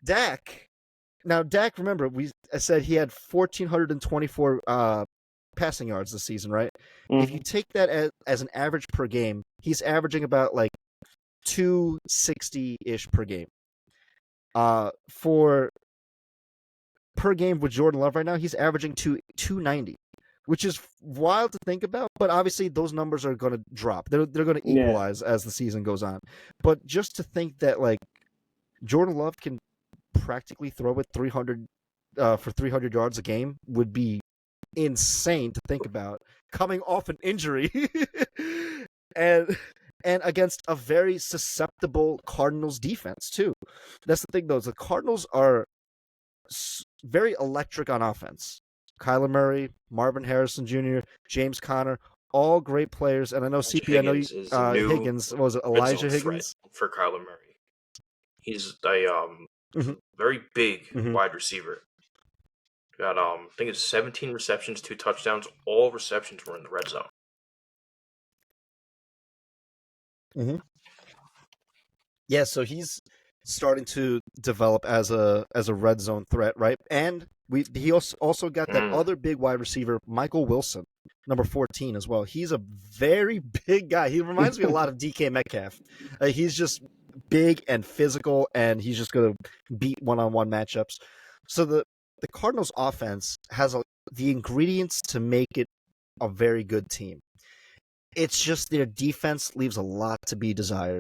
Dak, remember, I said he had 1,424 passing yards this season, right? Mm-hmm. If you take that as an average per game, he's averaging about like 260-ish per game. For per game with Jordan Love right now, he's averaging 290, which is wild to think about, but obviously those numbers are going to drop. They're going to equalize as the season goes on. But just to think that like Jordan Love can practically throw it 300 for 300 yards a game would be insane to think about, coming off an injury and against a very susceptible Cardinals defense too. That's the thing though, the Cardinals are very electric on offense. Kyler Murray, Marvin Harrison Jr., James Conner, all great players. And I know CP, I know Higgins, was it Elijah Higgins? For Kyler Murray. He's a very big wide receiver. Got I think it's 17 receptions, 2 touchdowns. All receptions were in the red zone. Mm-hmm. Yeah, so he's starting to develop as a red zone threat, right? And he also got that other big wide receiver, Michael Wilson, number 14 as well. He's a very big guy. He reminds me a lot of DK Metcalf. He's just big and physical, and he's just going to beat one-on-one matchups. So the Cardinals offense has the ingredients to make it a very good team. It's just their defense leaves a lot to be desired.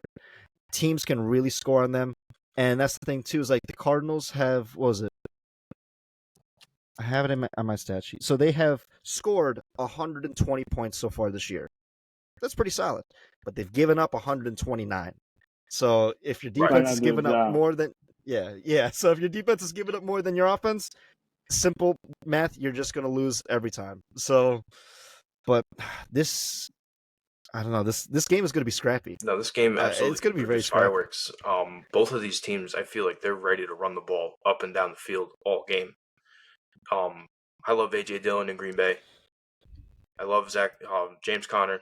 Teams can really score on them. And that's the thing, too, is like the Cardinals have, what was it? I have it on my stat sheet. So they have scored 120 points so far this year. That's pretty solid. But they've given up 129. So if your defense is giving up more than... Yeah. So if your defense is giving up more than your offense, simple math, you're just going to lose every time. So, but this... I don't know. This game is going to be scrappy. No, this game absolutely it's going to be very scrappy. Fireworks. Both of these teams, I feel like they're ready to run the ball up and down the field all game. I love AJ Dillon in Green Bay. I love James Conner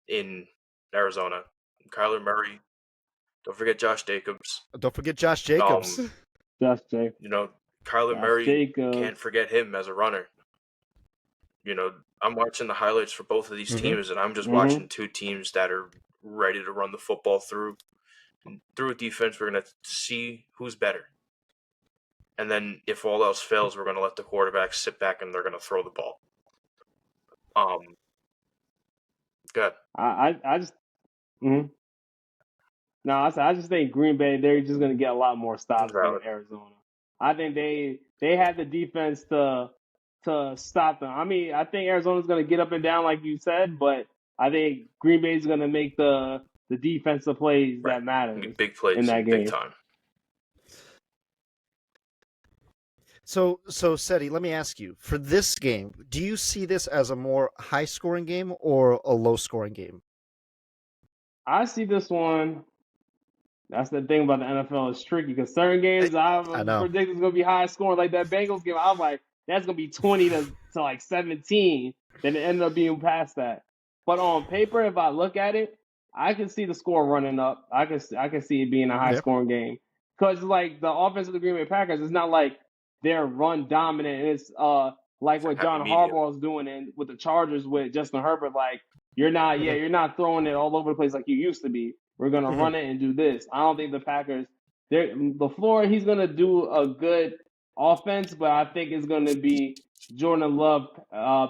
in Arizona. Kyler Murray. Don't forget Josh Jacobs. Don't forget Josh Jacobs. Josh Jacobs. Kyler Murray, can't forget him as a runner. I'm watching the highlights for both of these teams, and I'm just watching two teams that are ready to run the football through a defense. We're going to see who's better. And then if all else fails, we're going to let the quarterback sit back and they're going to throw the ball. Good. I just no, I just think Green Bay, they're just going to get a lot more stops than Arizona. I think they have the defense to stop them. I mean, I think Arizona's going to get up and down like you said, but I think Green Bay's going to make the defensive plays that matter. Big plays in that game. Big time. So Ceddy, let me ask you, for this game, do you see this as a more high-scoring game or a low-scoring game? I see this one. That's the thing about the NFL. It's tricky because certain games I predict it's going to be high-scoring. Like that Bengals game, I was like, that's going to be 20 to like 17. Then it ended up being past that. But on paper, if I look at it, I can see the score running up. I can see it being a high-scoring game. Because like the offense of the Green Bay Packers is not like they're run dominant. It's like what John Harbaugh is doing with the Chargers with Justin Herbert. Like you're not throwing it all over the place like you used to be. We're gonna run it and do this. I don't think the Packers. LaFleur, he's gonna do a good offense, but I think it's gonna be Jordan Love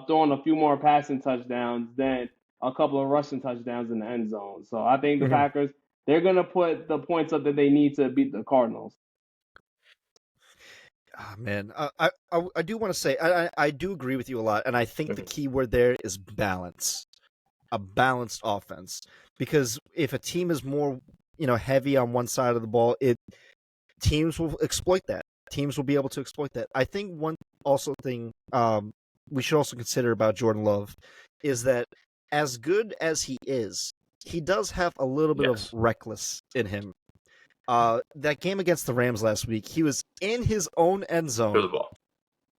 throwing a few more passing touchdowns than a couple of rushing touchdowns in the end zone. So I think the Packers, they're gonna put the points up that they need to beat the Cardinals. Oh, man, I do want to say I do agree with you a lot, and I think the key word there is balance, a balanced offense. Because if a team is more, heavy on one side of the ball, teams will exploit that. Teams will be able to exploit that. I think one thing we should also consider about Jordan Love is that as good as he is, he does have a little bit of reckless in him. That game against the Rams last week, he was in his own end zone, through the ball,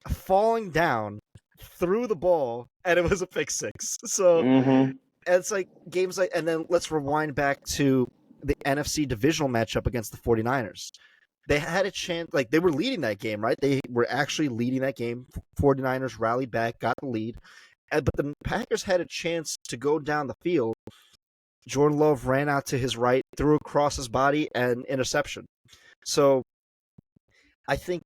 falling down, threw the ball, and it was a pick six. So it's like games like, and then let's rewind back to the NFC divisional matchup against the 49ers. They had a chance, like they were leading that game, right? They were actually leading that game. 49ers rallied back, got the lead, but the Packers had a chance to go down the field. Jordan Love ran out to his right, threw across his body, and interception. So I think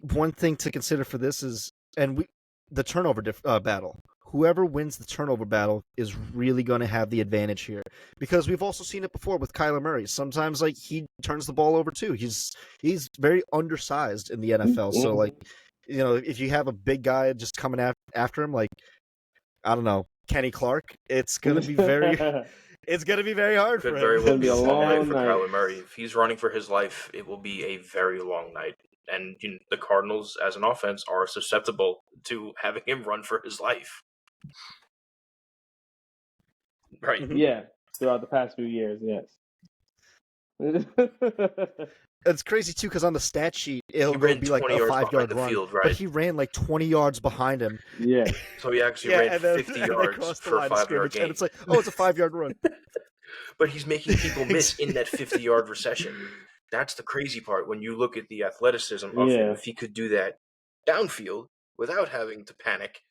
one thing to consider for this is, the turnover battle. Whoever wins the turnover battle is really going to have the advantage here, because we've also seen it before with Kyler Murray. Sometimes, like, he turns the ball over too. He's very undersized in the NFL. So, like, if you have a big guy just coming after him, like, I don't know, Kenny Clark, it's gonna be very hard for him. Very well be a long night for Kyler Murray. If he's running for his life, it will be a very long night. And the Cardinals, as an offense, are susceptible to having him run for his life. Right? Yeah, throughout the past few years, yes. It's crazy too, because on the stat sheet it'll be like a 5-yard run, field, right? But he ran like 20 yards behind him. Yeah. So he actually ran 50 yards for a 5-yard gain. And it's like, it's a 5-yard run. But he's making people miss in that 50-yard recession. That's the crazy part. When you look at the athleticism of him, if he could do that downfield without having to panic,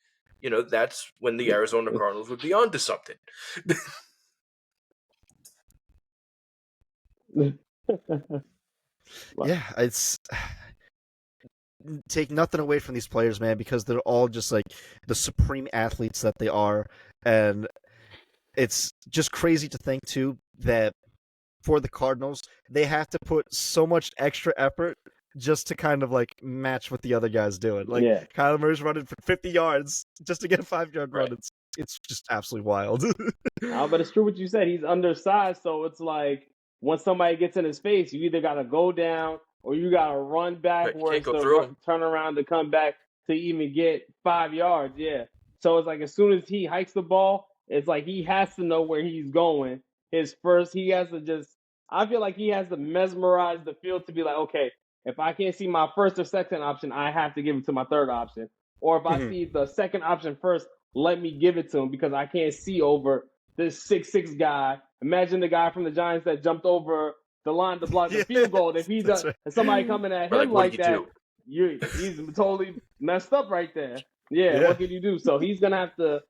that's when the Arizona Cardinals would be onto something. Yeah, it's take nothing away from these players, man, because they're all just like the supreme athletes that they are, and it's just crazy to think too that for the Cardinals they have to put so much extra effort just to kind of like match what the other guy's doing. Like Kyler Murray's running for 50 yards just to get a 5-yard run. It's just absolutely wild. But it's true what you said. He's undersized, so it's like once somebody gets in his face, you either got to go down or you got to run backwards to turn around to come back to even get 5 yards. Yeah. So it's like as soon as he hikes the ball, it's like he has to know where he's going. He has to just, I feel like he has to mesmerize the field to be like, okay, if I can't see my first or second option, I have to give it to my third option. Or if I see the second option first, let me give it to him because I can't see over this 6'6" guy. Imagine the guy from the Giants that jumped over the line to block the field goal. And if he That's does, right. and somebody coming at But him what do like you that, do? he's totally messed up right there. Yeah, Yeah. what can you do? So he's gonna have to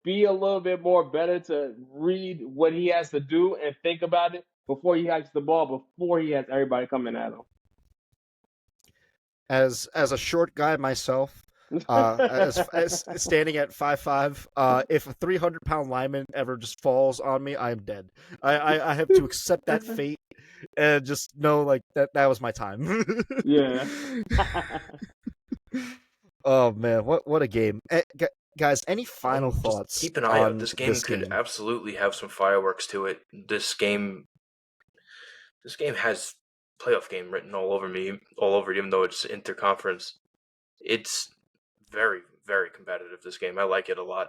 be a little bit more better to read what he has to do and think about it before he hikes the ball, before he has everybody coming at him. As a short guy myself, as standing at 5'5", if a 300-pound lineman ever just falls on me, I am dead. I have to accept that fate and just know like that was my time. Yeah. Oh man, what a game. Guys, any final Just thoughts keep an eye out. on This game could absolutely have some fireworks to it. This game has playoff game written all over it, even though it's interconference. It's very, very competitive, this game. I like it a lot.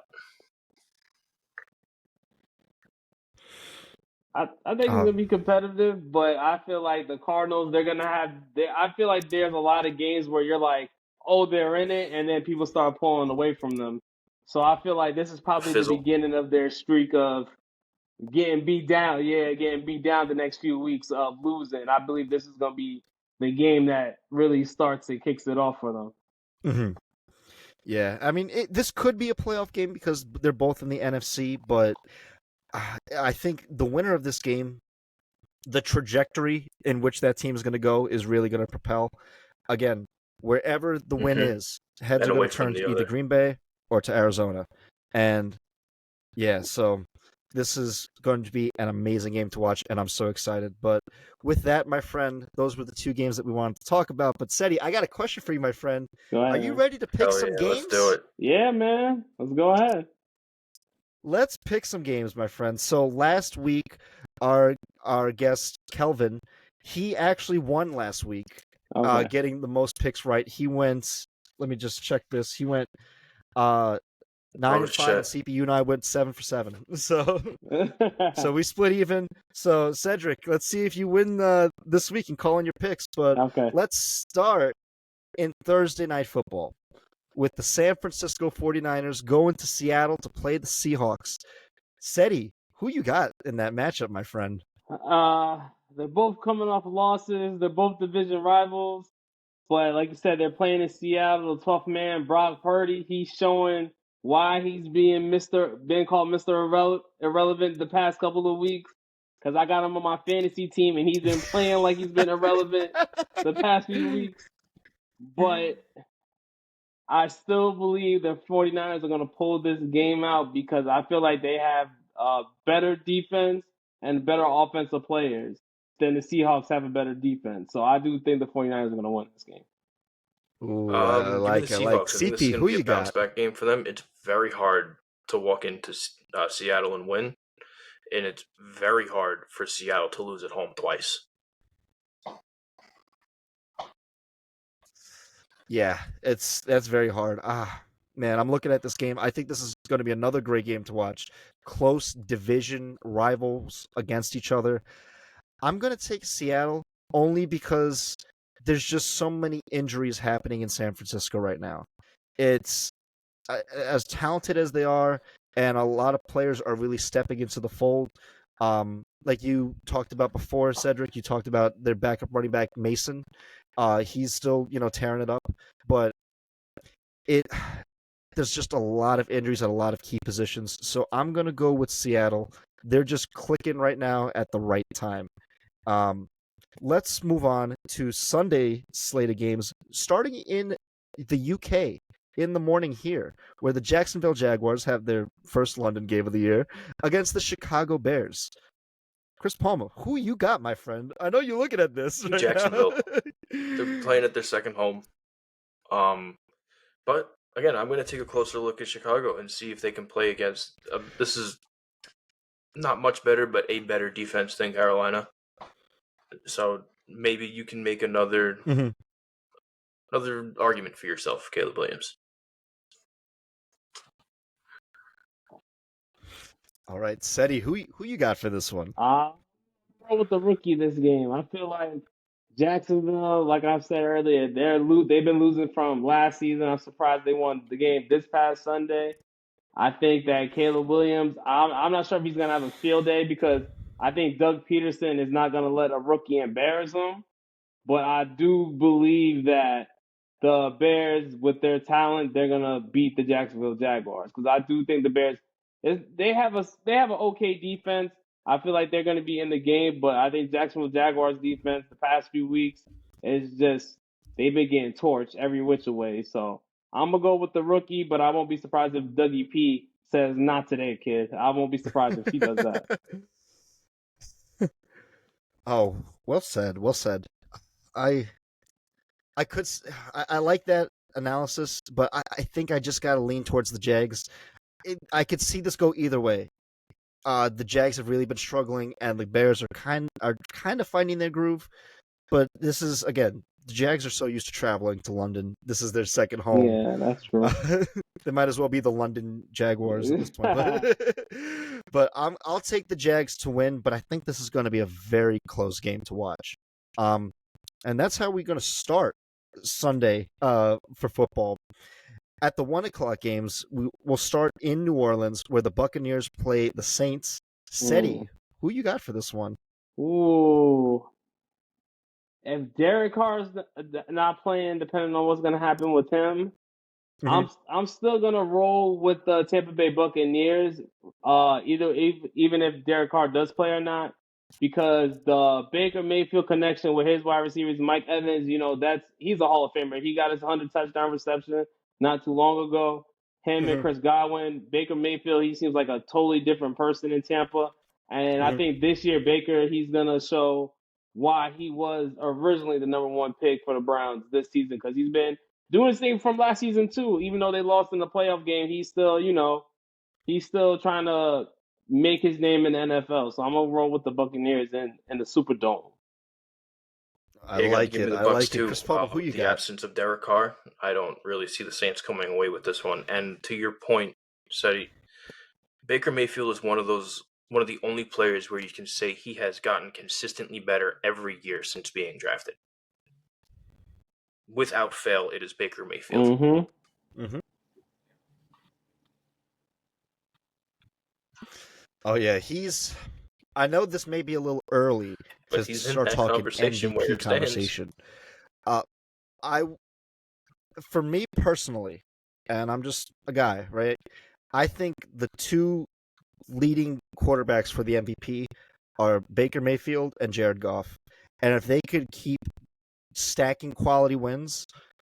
I think it's gonna be competitive, but I feel like the Cardinals they're gonna have. I feel like there's a lot of games where you're like, oh, they're in it, and then people start pulling away from them. So I feel like this is probably the Fizzle. beginning of their streak of getting beat down. Yeah, getting beat down the next few weeks of losing. I believe this is gonna be the game that really starts and kicks it off for them. Mm-hmm. Yeah, I mean, this could be a playoff game because they're both in the NFC, but I think the winner of this game, the trajectory in which that team is going to go is really going to propel. Again, wherever the win is, heads And are going away to turn from the to either other. Green Bay or to Arizona. And yeah, so this is going to be an amazing game to watch, and I'm so excited. But with that, my friend, those were the two games that we wanted to talk about. But Ceddy, I got a question for you, my friend. Go ahead, Are you man. ready to pick Hell some yeah, games? let's do it. Yeah, man. Let's go ahead. Let's pick some games, my friend. So last week, our guest Kelvin, he actually won last week, Okay. getting the most picks right. He went. Let me just check this. He went 9 and 5, and CPU and I went 7 for 7. So we split even. So Cedric, let's see if you win this week and call in your picks. But Okay. let's start in Thursday Night Football with the San Francisco 49ers going to Seattle to play the Seahawks. Ceddy, who you got in that matchup, my friend? They're both coming off losses. They're both division rivals. But like you said, they're playing in Seattle. The tough man, Brock Purdy, he's showing why he's being called Mr. Irrelevant the past couple of weeks. Because I got him on my fantasy team, and he's been playing like he's been irrelevant the past few weeks. But I still believe the 49ers are going to pull this game out because I feel like they have better defense and better offensive players than the Seahawks have a better defense. So I do think the 49ers are going to win this game. Ooh, Give me the Seahawks. I think this is CP, going who to be you a bounce got? back game for them. It's very hard to walk into Seattle and win, and it's very hard for Seattle to lose at home twice. Yeah, that's very hard. Man, I'm looking at this game. I think this is going to be another great game to watch. Close division rivals against each other. I'm going to take Seattle only because there's just so many injuries happening in San Francisco right now. It's as talented as they are, and a lot of players are really stepping into the fold. Like you talked about before, Cedric, you talked about their backup running back Mason. He's still, tearing it up, but there's just a lot of injuries at a lot of key positions. So I'm gonna go with Seattle. They're just clicking right now at the right time. Let's move on to Sunday slate of games, starting in the UK in the morning here, where the Jacksonville Jaguars have their first London game of the year against the Chicago Bears. Chris Palmer, who you got, my friend? I know you're looking at this right Jacksonville. now. They're playing at their second home. But again, I'm going to take a closer look at Chicago and see if they can play against. This is not much better, but a better defense than Carolina. So maybe you can make another argument for yourself, Caleb Williams. All right, Ceddy, who you got for this one? I'll go with the rookie this game. I feel like Jacksonville, like I said earlier, they've been losing from last season. I'm surprised they won the game this past Sunday. I think that Caleb Williams, I'm not sure if he's going to have a field day because I think Doug Peterson is not going to let a rookie embarrass him. But I do believe that the Bears, with their talent, they're gonna beat the Jacksonville Jaguars because I do think the Bears they have an okay defense. I feel like they're gonna be in the game, but I think Jacksonville Jaguars defense the past few weeks is just they've been getting torched every which way. So I'm gonna go with the rookie, but I won't be surprised if Dougie P says not today, kid. I won't be surprised if he does that. Oh, well said. Well said. I I like that analysis, but I think I just gotta lean towards the Jags. I could see this go either way. The Jags have really been struggling, and the Bears are kind of finding their groove. But this is again, the Jags are so used to traveling to London. This is their second home. Yeah, that's true. They might as well be the London Jaguars at this point. But I'll take the Jags to win. But I think this is going to be a very close game to watch. And that's how we're going to start Sunday for football. At the 1:00 games, we'll start in New Orleans, where the Buccaneers play the Saints. Ceddy, who you got for this one? Ooh. If Derek Carr's not playing, depending on what's going to happen with him, I'm still going to roll with the Tampa Bay Buccaneers, even if Derek Carr does play or not, because the Baker Mayfield connection with his wide receivers, Mike Evans, he's a Hall of Famer. He got his 100 touchdown reception not too long ago. Him and Chris Godwin, Baker Mayfield, he seems like a totally different person in Tampa. And I think this year, Baker, he's going to show why he was originally the number one pick for the Browns this season, because he's been doing his thing from last season too. Even though they lost in the playoff game, he's still trying to make his name in the NFL. So I'm gonna roll with the Buccaneers in the Superdome. I like it. I like it. Chris Paul, who you the got? Absence of Derek Carr, I don't really see the Saints coming away with this one. And to your point, Cedric, Baker Mayfield is one of the only players where you can say he has gotten consistently better every year since being drafted. Without fail, it is Baker Mayfield. Oh yeah, I know this may be a little early to start talking MVP conversation. For me personally, and I'm just a guy, right? I think the two leading quarterbacks for the MVP are Baker Mayfield and Jared Goff. And if they could keep stacking quality wins,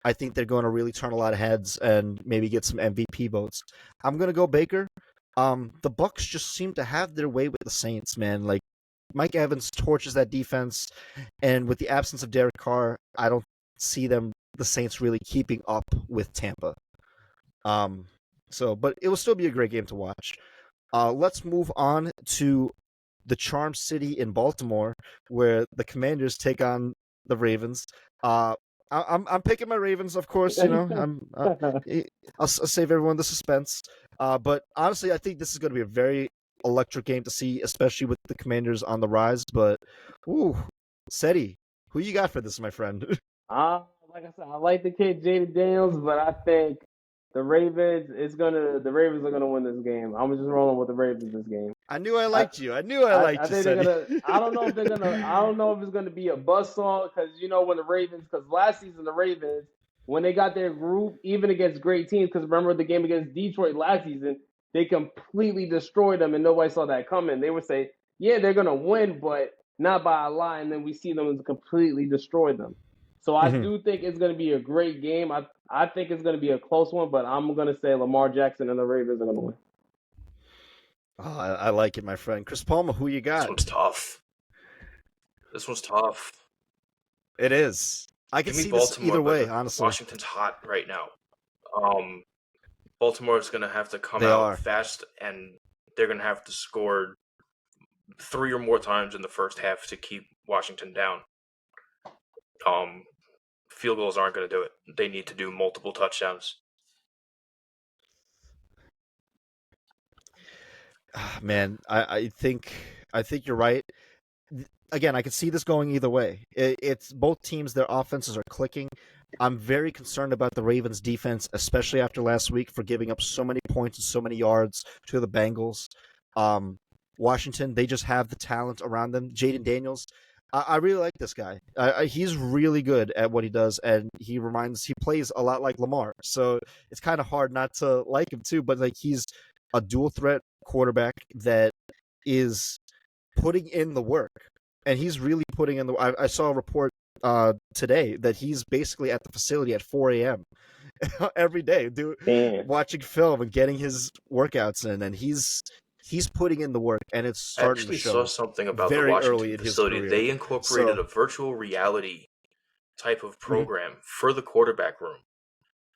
I think they're going to really turn a lot of heads and maybe get some MVP votes. I'm going to go Baker. The Bucs just seem to have their way with the Saints, man. Like, Mike Evans torches that defense, and with the absence of Derek Carr, I don't see the Saints really keeping up with Tampa. But it will still be a great game to watch. Let's move on to the Charm City in Baltimore, where the Commanders take on the Ravens. I'm picking my Ravens, of course. I'll save everyone the suspense. But honestly, I think this is going to be a very electric game to see, especially with the Commanders on the rise. But, Ceddy, who you got for this, my friend? Like I said, I like the kid Jaden Daniels, but I think the Ravens are gonna win this game. I'm just rolling with the Ravens this game. I knew I liked you. I liked you. They're gonna. I don't know if it's gonna be a buzzsaw because because last season the Ravens, when they got their group, even against great teams, because remember the game against Detroit last season, they completely destroyed them and nobody saw that coming. They would say, yeah, they're gonna win, but not by a lot, and then we see them completely destroy them. So I do think it's going to be a great game. I think it's going to be a close one, but I'm going to say Lamar Jackson and the Ravens are going to win. Oh, I like it, my friend. Chris Palmer, who you got? This one's tough. It is. I can see this either way, honestly. Washington's hot right now. Baltimore is going to have to come out fast, and they're going to have to score 3 or more times in the first half to keep Washington down. Field goals aren't going to do it. They need to do multiple touchdowns. Man, I think you're right. Again, I can see this going either way. It's both teams, their offenses are clicking. I'm very concerned about the Ravens' defense, especially after last week for giving up so many points and so many yards to the Bengals. Washington, they just have the talent around them. Jaden Daniels, I really like this guy. He's really good at what he does, and he plays a lot like Lamar. So it's kind of hard not to like him too. But like he's a dual threat quarterback that is putting in the work, and he's really putting in the. I saw a report today that he's basically at the facility at 4 a.m. every day, Damn. watching film and getting his workouts in, and he's putting in the work, and it's I starting to actually saw show something about the very early Washington in his facility. career. They incorporated So a virtual reality type of mhm. program for the quarterback room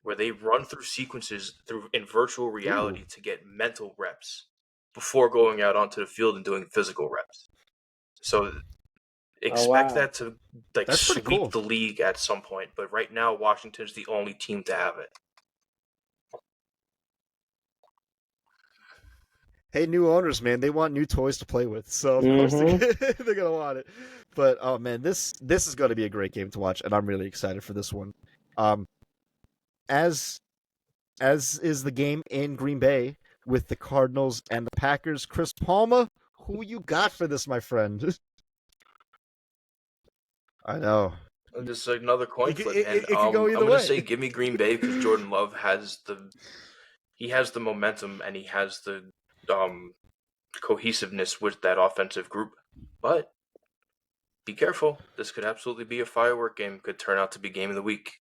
where they run through sequences in virtual reality Ooh. to get mental reps before going out onto the field and doing physical reps. So Oh expect wow. that to like That's pretty sweep cool. the league at some point, but right now Washington's the only team to have it. Hey, new owners, man, they want new toys to play with, so of course Mm-hmm. they're gonna want it. But oh man, this is gonna be a great game to watch, and I'm really excited for this one. Um, as is the game in Green Bay with the Cardinals and the Packers. Chris Palmer, who you got for this, my friend? I know. This is another coin flip, and It could go I'm either gonna way. say give me Green Bay because Jordan Love has the momentum and he has the cohesiveness with that offensive group. But be careful. This could absolutely be a firework game. Could turn out to be game of the week.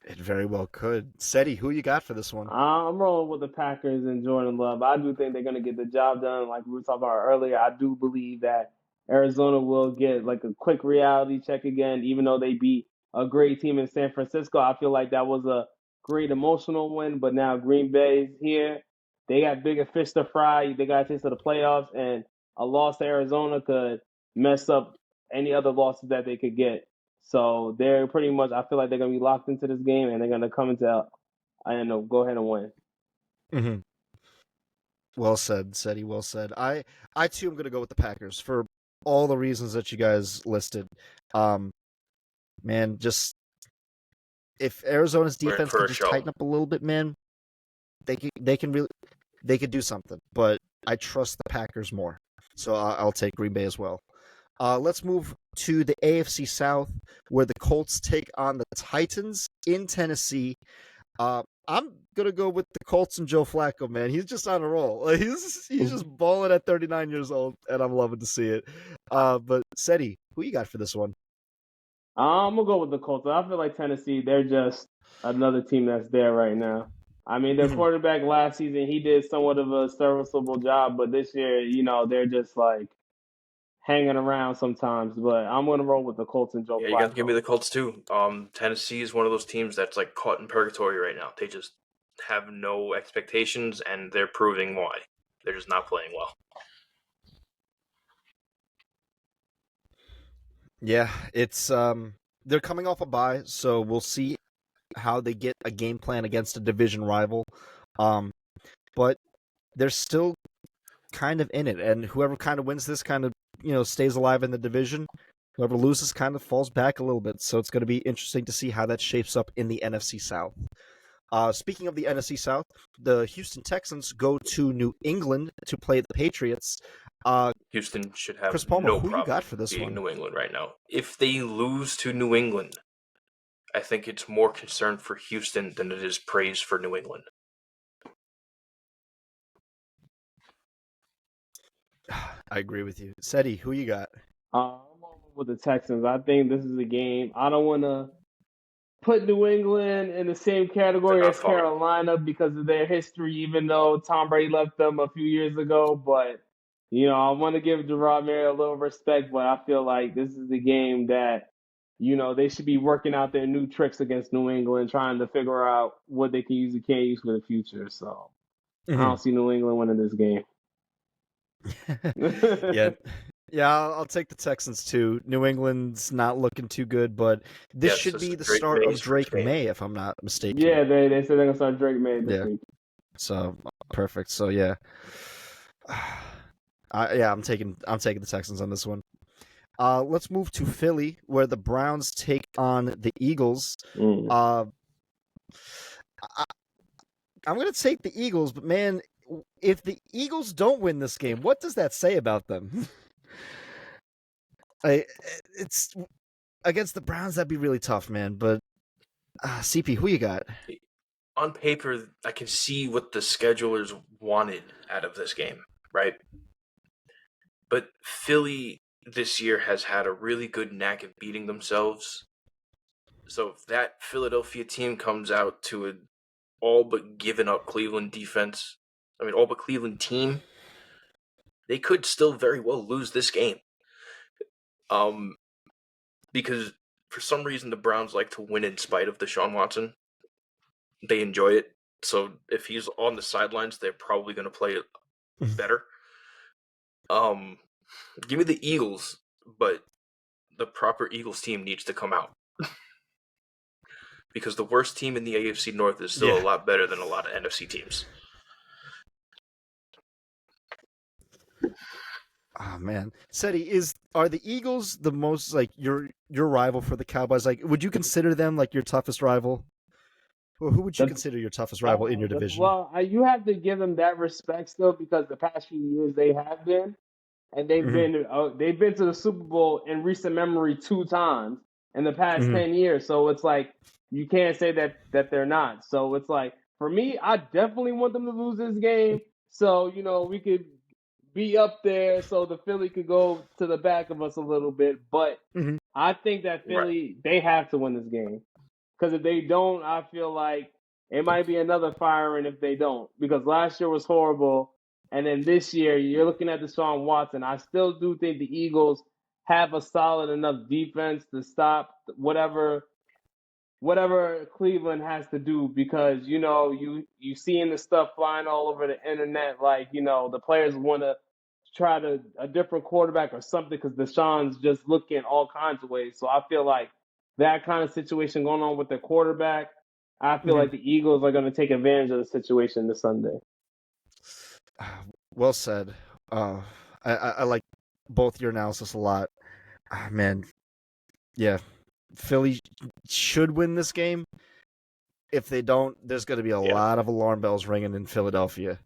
It very well could. Ceddy, who you got for this one? I'm rolling with the Packers and Jordan Love. I do think they're going to get the job done. Like we were talking about earlier, I do believe that Arizona will get like a quick reality check again, even though they beat a great team in San Francisco. I feel like that was a great emotional win, but now Green Bay's here. They got bigger fish to fry. They got a taste of the playoffs, and a loss to Arizona could mess up any other losses that they could get. So they're pretty much, I feel like they're going to be locked into this game, and they're going to come into I don't know. Go ahead and win. Mm-hmm. Well said, Ceddy. Well said. I too am going to go with the Packers for all the reasons that you guys listed. Um, man, just if Arizona's We're in defense for could a just show. tighten up a little bit, man, they could do something. But I trust the Packers more, so I'll take Green Bay as well. Let's move to the AFC South, where the Colts take on the Titans in Tennessee. I'm gonna go with the Colts and Joe Flacco, man. He's just on a roll. He's just balling at 39 years old, and I'm loving to see it. But Ceddy, who you got for this one? I'm gonna go with the Colts. I feel like Tennessee, they're just another team that's there right now. I mean, their Mhm. quarterback last season, he did somewhat of a serviceable job, but this year, they're just like hanging around sometimes. But I'm gonna roll with the Colts and Joe Yeah, you got to give me Flacco. the Colts too. Tennessee is one of those teams that's like caught in purgatory right now. They just have no expectations, and they're proving why. They're just not playing well. Yeah, it's they're coming off a bye, so we'll see how they get a game plan against a division rival. Um, but they're still kind of in it, and whoever kind of wins this kind of stays alive in the division. Whoever loses kind of falls back a little bit. So it's going to be interesting to see how that shapes up in the NFC South. Speaking of the NFC South, the Houston Texans go to New England to play the Patriots. Houston should Chris have Palmer, no who you got problem for this beating one? New England right now. If they lose to New England, I think it's more concern for Houston than it is praise for New England. I agree with you. Ceddy, who you got? I'm rolling with the Texans. I think this is a game. I don't want to put New England in the same They're category not as phony. Carolina because of their history, even though Tom Brady left them a few years ago. But, I want to give Gerard Mayer a little respect, but I feel like this is the game that, they should be working out their new tricks against New England, trying to figure out what they can use and can't use for the future. So I Mm-hmm. don't see New England winning this game. Yeah, yeah, I'll take the Texans too. New England's not looking too good, but this Yes, should this be is the Drake start of May's Drake first game. May, if I'm not mistaken. Yeah, they said they're going to start Drake May this Yeah, week. so perfect. So yeah, I'm taking the Texans on this one. Let's move to Philly, where the Browns take on the Eagles. I, I'm going to take the Eagles, but man, if the Eagles don't win this game, what does that say about them? It's against the Browns, that'd be really tough, man. But CP, who you got? On paper, I can see what the schedulers wanted out of this game, right? But Philly this year has had a really good knack of beating themselves. So if that Philadelphia team comes out to an all but given up Cleveland defense, all but Cleveland team, they could still very well lose this game. Because for some reason the Browns like to win in spite of Deshaun Watson. They enjoy it. So if he's on the sidelines, they're probably going to play it better. Give me the Eagles, but the proper Eagles team needs to come out. Because the worst team in the AFC North is still a lot better than a lot of NFC teams. Oh man, Ceddy, are the Eagles the most like your rival for the Cowboys? Like, would you consider them like your toughest rival? Or who would you consider your toughest rival in your division? Well, you have to give them that respect still because the past few years they have been, and they've been to the Super Bowl in recent memory 2 times in the past 10 years. So it's like you can't say that they're not. So it's like for me, I definitely want them to lose this game. So we could be up there, so the Philly could go to the back of us a little bit. But I think that Philly they have to win this game. Because if they don't, I feel like it might be another firing if they don't. Because last year was horrible. And then this year, you're looking at Deshaun Watson. I still do think the Eagles have a solid enough defense to stop whatever Cleveland has to do. Because, you seeing the stuff flying all over the internet. Like, the players want to try a different quarterback or something because Deshaun's just looking all kinds of ways. So I feel like that kind of situation going on with their quarterback, I feel like the Eagles are going to take advantage of the situation this Sunday. Well said. I like both your analysis a lot. Man, yeah, Philly should win this game. If they don't, there's going to be a lot of alarm bells ringing in Philadelphia.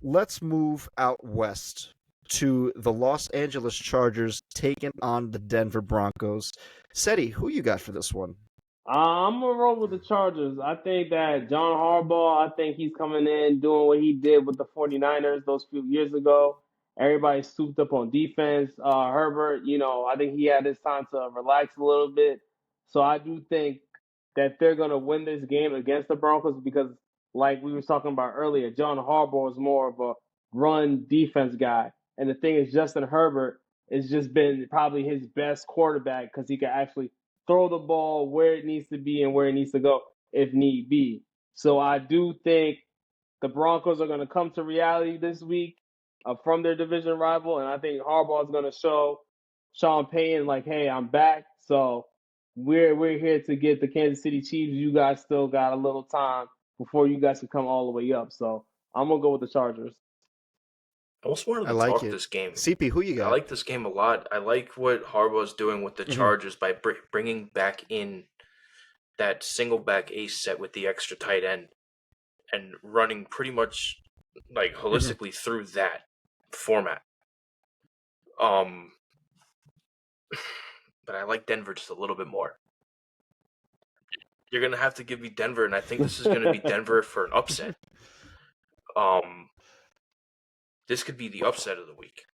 Let's move out west to the Los Angeles Chargers taking on the Denver Broncos. Ceddy, who you got for this one? I'm going to roll with the Chargers. I think that John Harbaugh, I think he's coming in doing what he did with the 49ers those few years ago. Everybody souped up on defense. Herbert, I think he had his time to relax a little bit. So I do think that they're going to win this game against the Broncos because, like we were talking about earlier, John Harbaugh is more of a run defense guy. And the thing is, Justin Herbert has just been probably his best quarterback because he can actually throw the ball where it needs to be and where it needs to go if need be. So I do think the Broncos are going to come to reality this week from their division rival, and I think Harbaugh is going to show Sean Payton like, hey, I'm back. So we're here to get the Kansas City Chiefs. You guys still got a little time before you guys can come all the way up. So I'm going to go with the Chargers. I also wanted to talk this game. CP, who you got? I like this game a lot. I like what Harbaugh's doing with the Chargers by bringing back in that single back ace set with the extra tight end and running pretty much like holistically through that format. But I like Denver just a little bit more. You're going to have to give me Denver, and I think this is going to be Denver for an upset. This could be the upset of the week.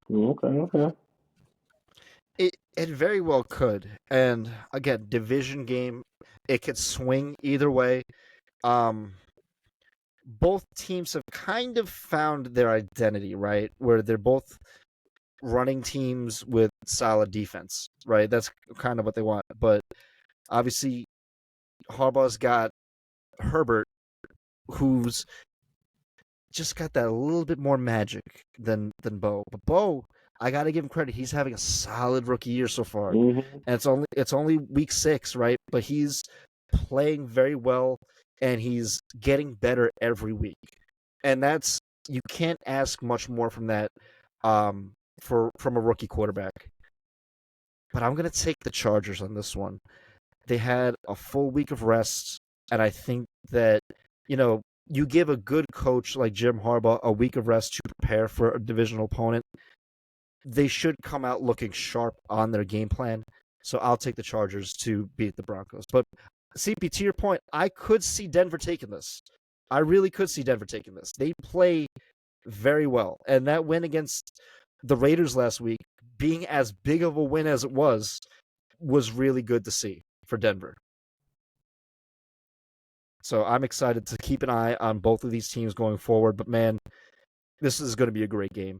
Okay. It very well could. And again, division game, it could swing either way. Both teams have kind of found their identity, right? Where they're both running teams with solid defense, right? That's kind of what they want. But obviously, Harbaugh's got Herbert, who's just got that a little bit more magic than Bo. But Bo, I got to give him credit. He's having a solid rookie year so far. And it's only week 6, right? But he's playing very well, and he's getting better every week. And that's you can't ask much more from that from a rookie quarterback. But I'm going to take the Chargers on this one. They had a full week of rest, and I think that, you give a good coach like Jim Harbaugh a week of rest to prepare for a divisional opponent, they should come out looking sharp on their game plan. So I'll take the Chargers to beat the Broncos. But CP, to your point, I could see Denver taking this. I really could see Denver taking this. They play very well. And that win against the Raiders last week, being as big of a win as it was really good to see for Denver. So I'm excited to keep an eye on both of these teams going forward. But man, this is going to be a great game.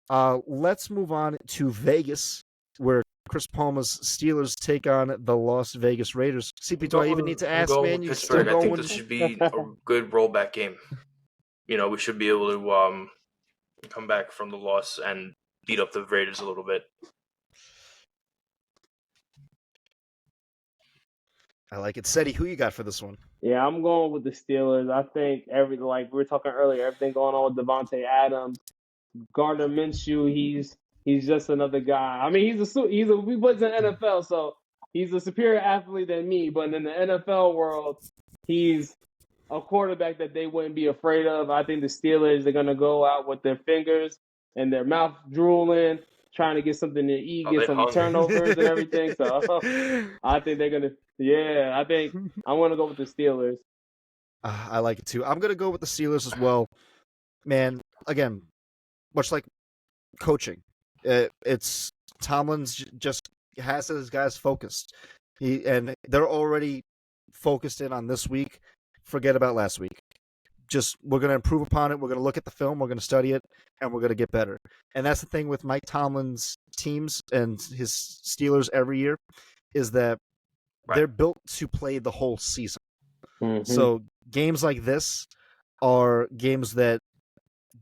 Let's move on to Vegas, where Chris Palma's Steelers take on the Las Vegas Raiders. CP, do I even need to ask, man? You still Pittsburgh. I think going? this should be a good rollback game. We should be able to come back from the loss and beat up the Raiders a little bit. I like it. Ceddy, who you got for this one? Yeah, I'm going with the Steelers. I think like we were talking earlier, everything going on with Devontae Adams, Gardner Minshew, he's just another guy. I mean, he plays in the NFL, so he's a superior athlete than me. But in the NFL world, he's a quarterback that they wouldn't be afraid of. I think the Steelers are gonna go out with their fingers and their mouth drooling, trying to get something to eat, get some turnovers and everything. So I think they're gonna. Yeah, I think I'm gonna go with the Steelers. I like it too. I'm gonna go with the Steelers as well. Man, again, much like coaching, it's Tomlin's just has his guys focused. And they're already focused in on this week. Forget about last week. Just we're gonna improve upon it. We're gonna look at the film. We're gonna study it, and we're gonna get better. And that's the thing with Mike Tomlin's teams and his Steelers every year is that they're built to play the whole season. Mm-hmm. So games like this are games that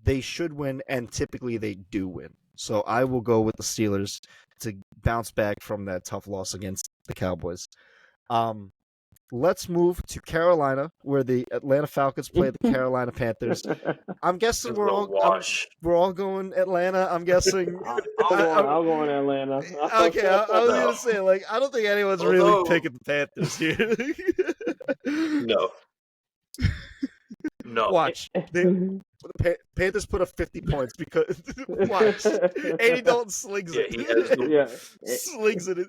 they should win, and typically they do win. So I will go with the Steelers to bounce back from that tough loss against the Cowboys. Let's move to Carolina, where the Atlanta Falcons play the Carolina Panthers. I'm guessing we're all going Atlanta. I'm guessing. I'll go in Atlanta. Okay, I was gonna say I don't think anyone's really picking the Panthers here. No. Watch. The Panthers put up 50 points because watch. Andy Dalton slings it. Slings it.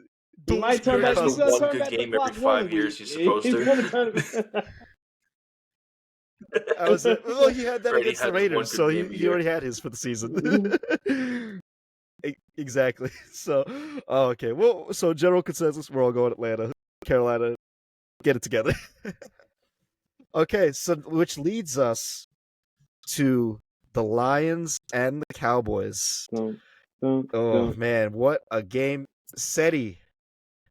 He might turn back. He's one good game every 5 years. He's supposed to. Well, he had that against the Raiders, so he already had his for the season. Exactly. So, okay. Well, so general consensus, we're all going Atlanta. Carolina, get it together. Okay, so which leads us to the Lions and the Cowboys. Oh man, what a game! Ceddy,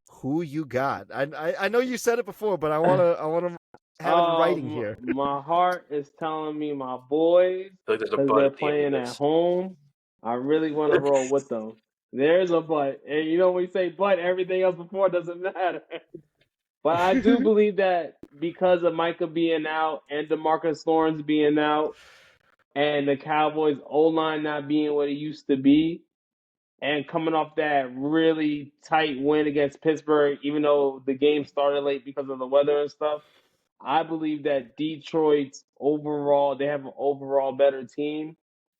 who you got? I know you said it before, but I wanna have it in writing here. My heart is telling me my boys, because they're playing at home. I really want to roll with them. There's a but, and when we say but, everything else before doesn't matter. But I do believe that because of Micah being out and DeMarcus Lawrence being out, and the Cowboys' O-line not being what it used to be, and coming off that really tight win against Pittsburgh, even though the game started late because of the weather and stuff, I believe that Detroit's they have an overall better team.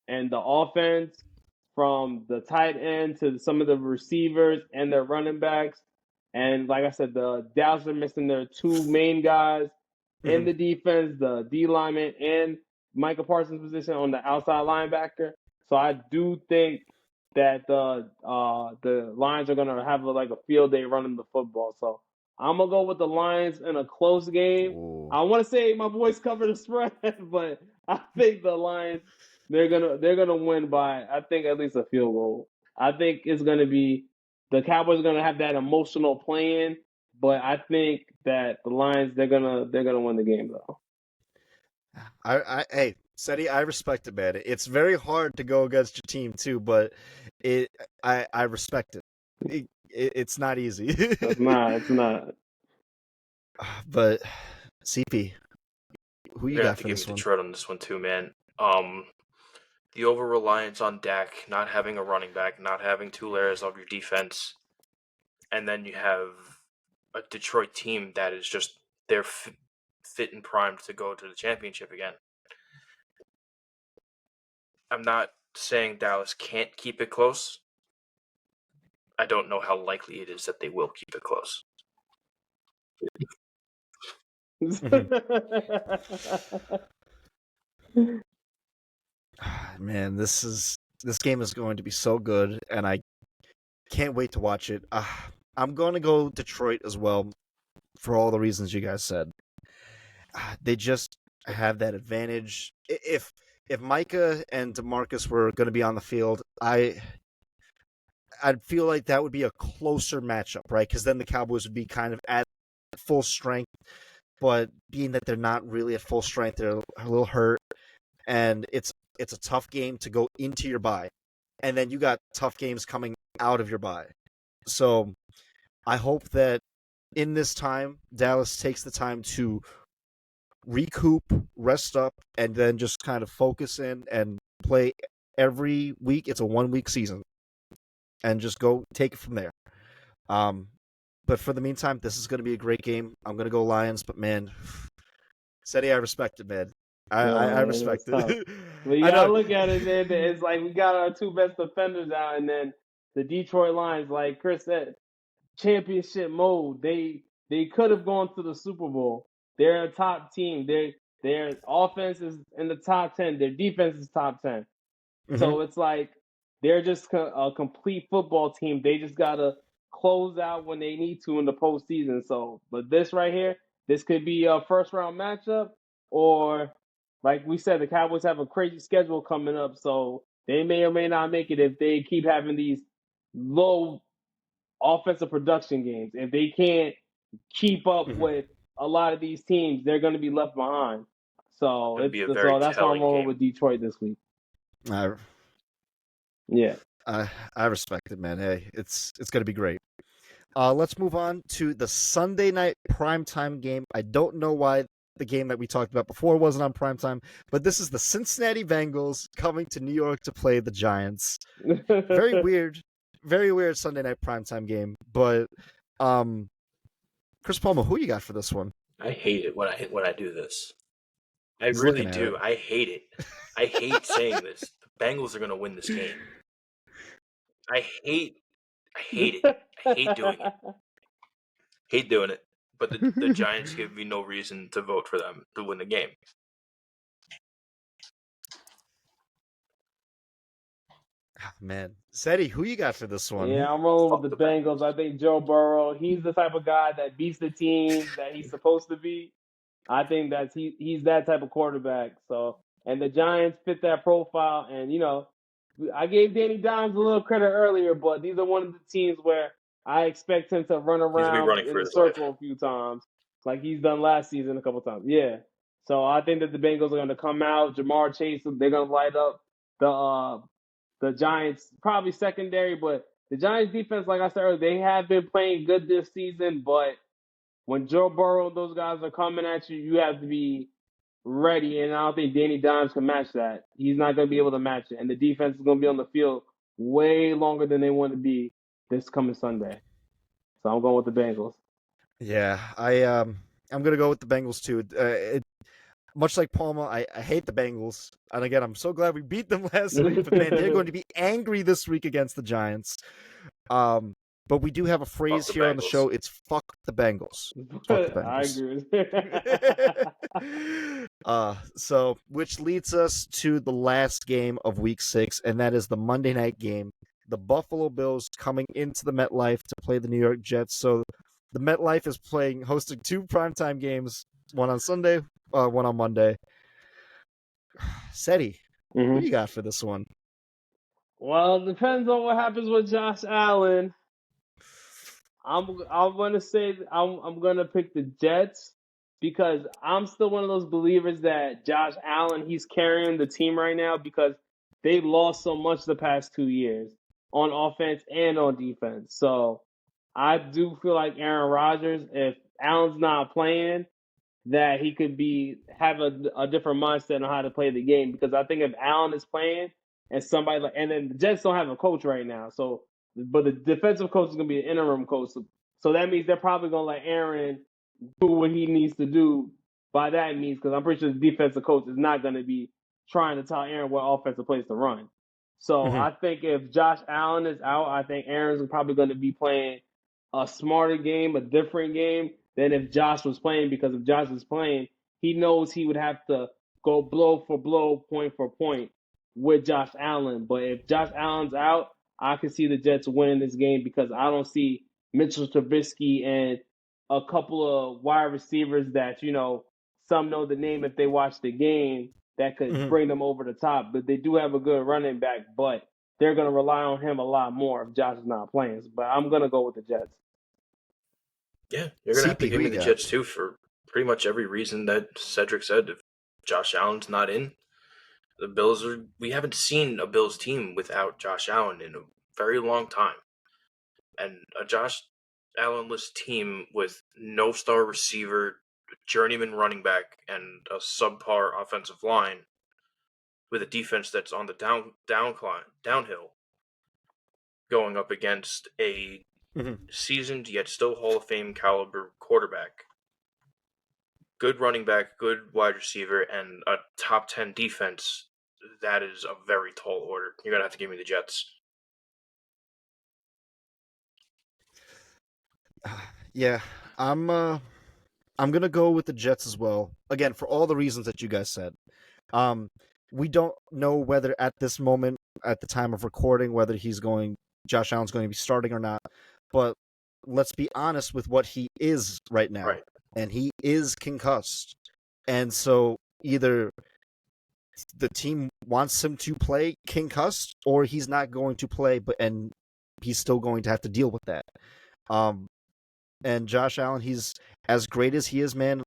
And the offense, from the tight end to some of the receivers and their running backs, and like I said, the Dallas are missing their two main guys in the defense, the D lineman and Micah Parsons' position on the outside linebacker. So I do think that the Lions are gonna have a field day running the football. So I'm gonna go with the Lions in a close game. Ooh. I want to say my boys cover the spread, but I think the Lions they're gonna win by, I think, at least a field goal. I think it's gonna be the Cowboys are gonna have that emotional plan, but I think that the Lions they're gonna win the game though. Hey, Ceddy, I respect it, man. It's very hard to go against your team too, but I respect it. It's not easy. It's not. But CP, who you got for this one? Detroit on this one too, man. the over-reliance on Dak, not having a running back, not having two layers of your defense, and then you have a Detroit team that is just they're fit and primed to go to the championship again. I'm not saying Dallas can't keep it close. I don't know how likely it is that they will keep it close. Man, this game is going to be so good, and I can't wait to watch it. I'm going to go Detroit as well for all the reasons you guys said. They just have that advantage. If Micah and DeMarcus were going to be on the field, I'd feel like that would be a closer matchup, right? Because then the Cowboys would be kind of at full strength, but being that they're not really at full strength, they're a little hurt, and it's a tough game to go into your bye, and then you got tough games coming out of your bye. So I hope that in this time, Dallas takes the time to recoup, rest up, and then just kind of focus in and play every week. It's a 1-week season, and just go take it from there. But for the meantime, this is going to be a great game. I'm going to go Lions, but man, Ceddy, I respect it, man. I respect it. But you gotta look at it, man. It's like we got our two best defenders out, and then the Detroit Lions, like Chris said, championship mode. They could have gone to the Super Bowl. They're a top team. Their offense is in the top 10. Their defense is top 10. Mm-hmm. So it's like they're just a complete football team. They just gotta close out when they need to in the postseason. So, but this right here, this could be a first round matchup, or like we said, the Cowboys have a crazy schedule coming up, so they may or may not make it if they keep having these low offensive production games. If they can't keep up with a lot of these teams, they're going to be left behind. So that's why I'm rolling with Detroit this week. Yeah. I respect it, man. Hey, it's going to be great. Let's move on to the Sunday night primetime game. I don't know why the game that we talked about before wasn't on primetime, but this is the Cincinnati Bengals coming to New York to play the Giants. Very weird Sunday night primetime game. But Chris Palmer, who you got for this one? I hate it when I do this. I really do. I hate it. I hate saying this. The Bengals are going to win this game. I hate it. I hate doing it. Hate doing it. But the Giants give me no reason to vote for them to win the game. Man. Ceddy, who you got for this one? Yeah, I'm rolling with the Bengals. I think Joe Burrow, he's the type of guy that beats the team that he's supposed to be. I think that he's that type of quarterback. So, and the Giants fit that profile. And, I gave Danny Dimes a little credit earlier, but these are one of the teams where I expect him to run around in a circle a few times, like he's done last season a couple times. Yeah. So I think that the Bengals are going to come out. Jamar Chase, they're going to light up the Giants, probably secondary, but the Giants defense, like I said earlier, they have been playing good this season, but when Joe Burrow and those guys are coming at you, you have to be ready, and I don't think Danny Dimes can match that. He's not going to be able to match it, and the defense is going to be on the field way longer than they want to be this coming Sunday. So I'm going with the Bengals. Yeah, I'm going to go with the Bengals too. Much like Palma, I hate the Bengals, and again, I'm so glad we beat them last week. But man, they're going to be angry this week against the Giants. But we do have a phrase here on the show. It's "fuck the Bengals." Fuck the Bengals. I agree. So, which leads us to the last game of Week 6, and that is the Monday night game. The Bills coming into the MetLife to play the New York Jets. So, the MetLife is hosting two primetime games, one on Sunday, one on Monday. Ceddy, who you got for this one? Well, it depends on what happens with Josh Allen. I'm gonna say I'm gonna pick the Jets because I'm still one of those believers that Josh Allen, he's carrying the team right now because they lost so much the past 2 years on offense and on defense. So I do feel like Aaron Rodgers, if Allen's not playing, that he could have a different mindset on how to play the game, because I think if Allen is playing, and somebody like, and then the Jets don't have a coach right now. So, but the defensive coach is gonna be an interim coach. So that means they're probably gonna let Aaron do what he needs to do. By that means, because I'm pretty sure the defensive coach is not gonna be trying to tell Aaron what offensive plays to run. So Mhm. I think if Josh Allen is out, I think Aaron's probably going to be playing a smarter game, a different game than if Josh was playing. Because if Josh is playing, he knows he would have to go blow for blow, point for point with Josh Allen. But if Josh Allen's out, I can see the Jets winning this game because I don't see Mitchell Trubisky and a couple of wide receivers that some know the name if they watch the game that could Mhm. bring them over the top. But they do have a good running back, but they're going to rely on him a lot more if Josh is not playing. But I'm going to go with the Jets. Yeah, you're gonna have to CP, give who me you the got? Jets too for pretty much every reason that Cedric said. If Josh Allen's not in, the Bills are. We haven't seen a Bills team without Josh Allen in a very long time, and a Josh Allen-less team with no star receiver, journeyman running back, and a subpar offensive line with a defense that's on the downhill, going up against a Mhm. seasoned yet still Hall of Fame caliber quarterback, good running back, good wide receiver, and a top 10 defense. That is a very tall order. You're gonna have to give me the Jets. Yeah, I'm gonna go with the Jets as well. Again, for all the reasons that you guys said. Um, we don't know whether at this moment, at the time of recording, whether Josh Allen's going to be starting or not. But let's be honest with what he is right now, Right. and he is concussed. And so either the team wants him to play concussed, or he's not going to play, and he's still going to have to deal with that. Um, and Josh Allen, he's as great as he is, man.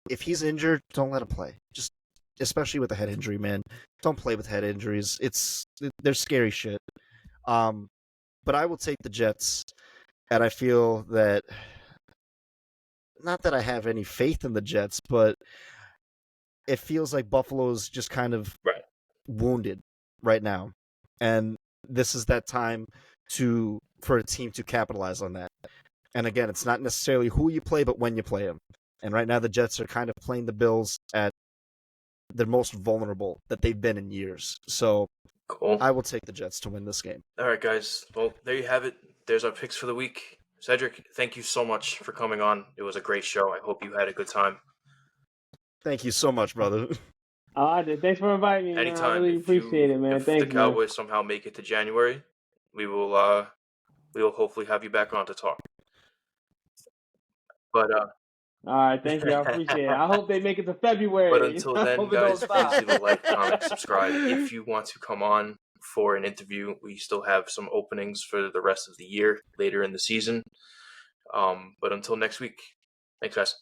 If he's injured, don't let him play. Just especially with a head injury, man. Don't play with head injuries. They're scary shit. Um, but I will take the Jets, and I feel that not that I have any faith in the Jets, but it feels like Buffalo's just kind of Right. wounded right now, and this is that time for a team to capitalize on that. And again, it's not necessarily who you play, but when you play them. And right now, the Jets are kind of playing the Bills at the most vulnerable that they've been in years. So Cool. I will take the Jets to win this game. All right, guys. Well, there you have it. There's our picks for the week. Cedric, thank you so much for coming on. It was a great show. I hope you had a good time. Thank you so much, brother. Thanks for inviting me, man. I Anytime, really appreciate it, man. if the Thanks, man. Cowboys somehow make it to January, we will hopefully have you back on to talk. But All right, thank you. I appreciate it. I hope they make it to February. But until I then, hope it don't guys, please stop. leave a like, comment, subscribe. If you want to come on for an interview, we still have some openings for the rest of the year later in the season. But until next week, thanks, guys.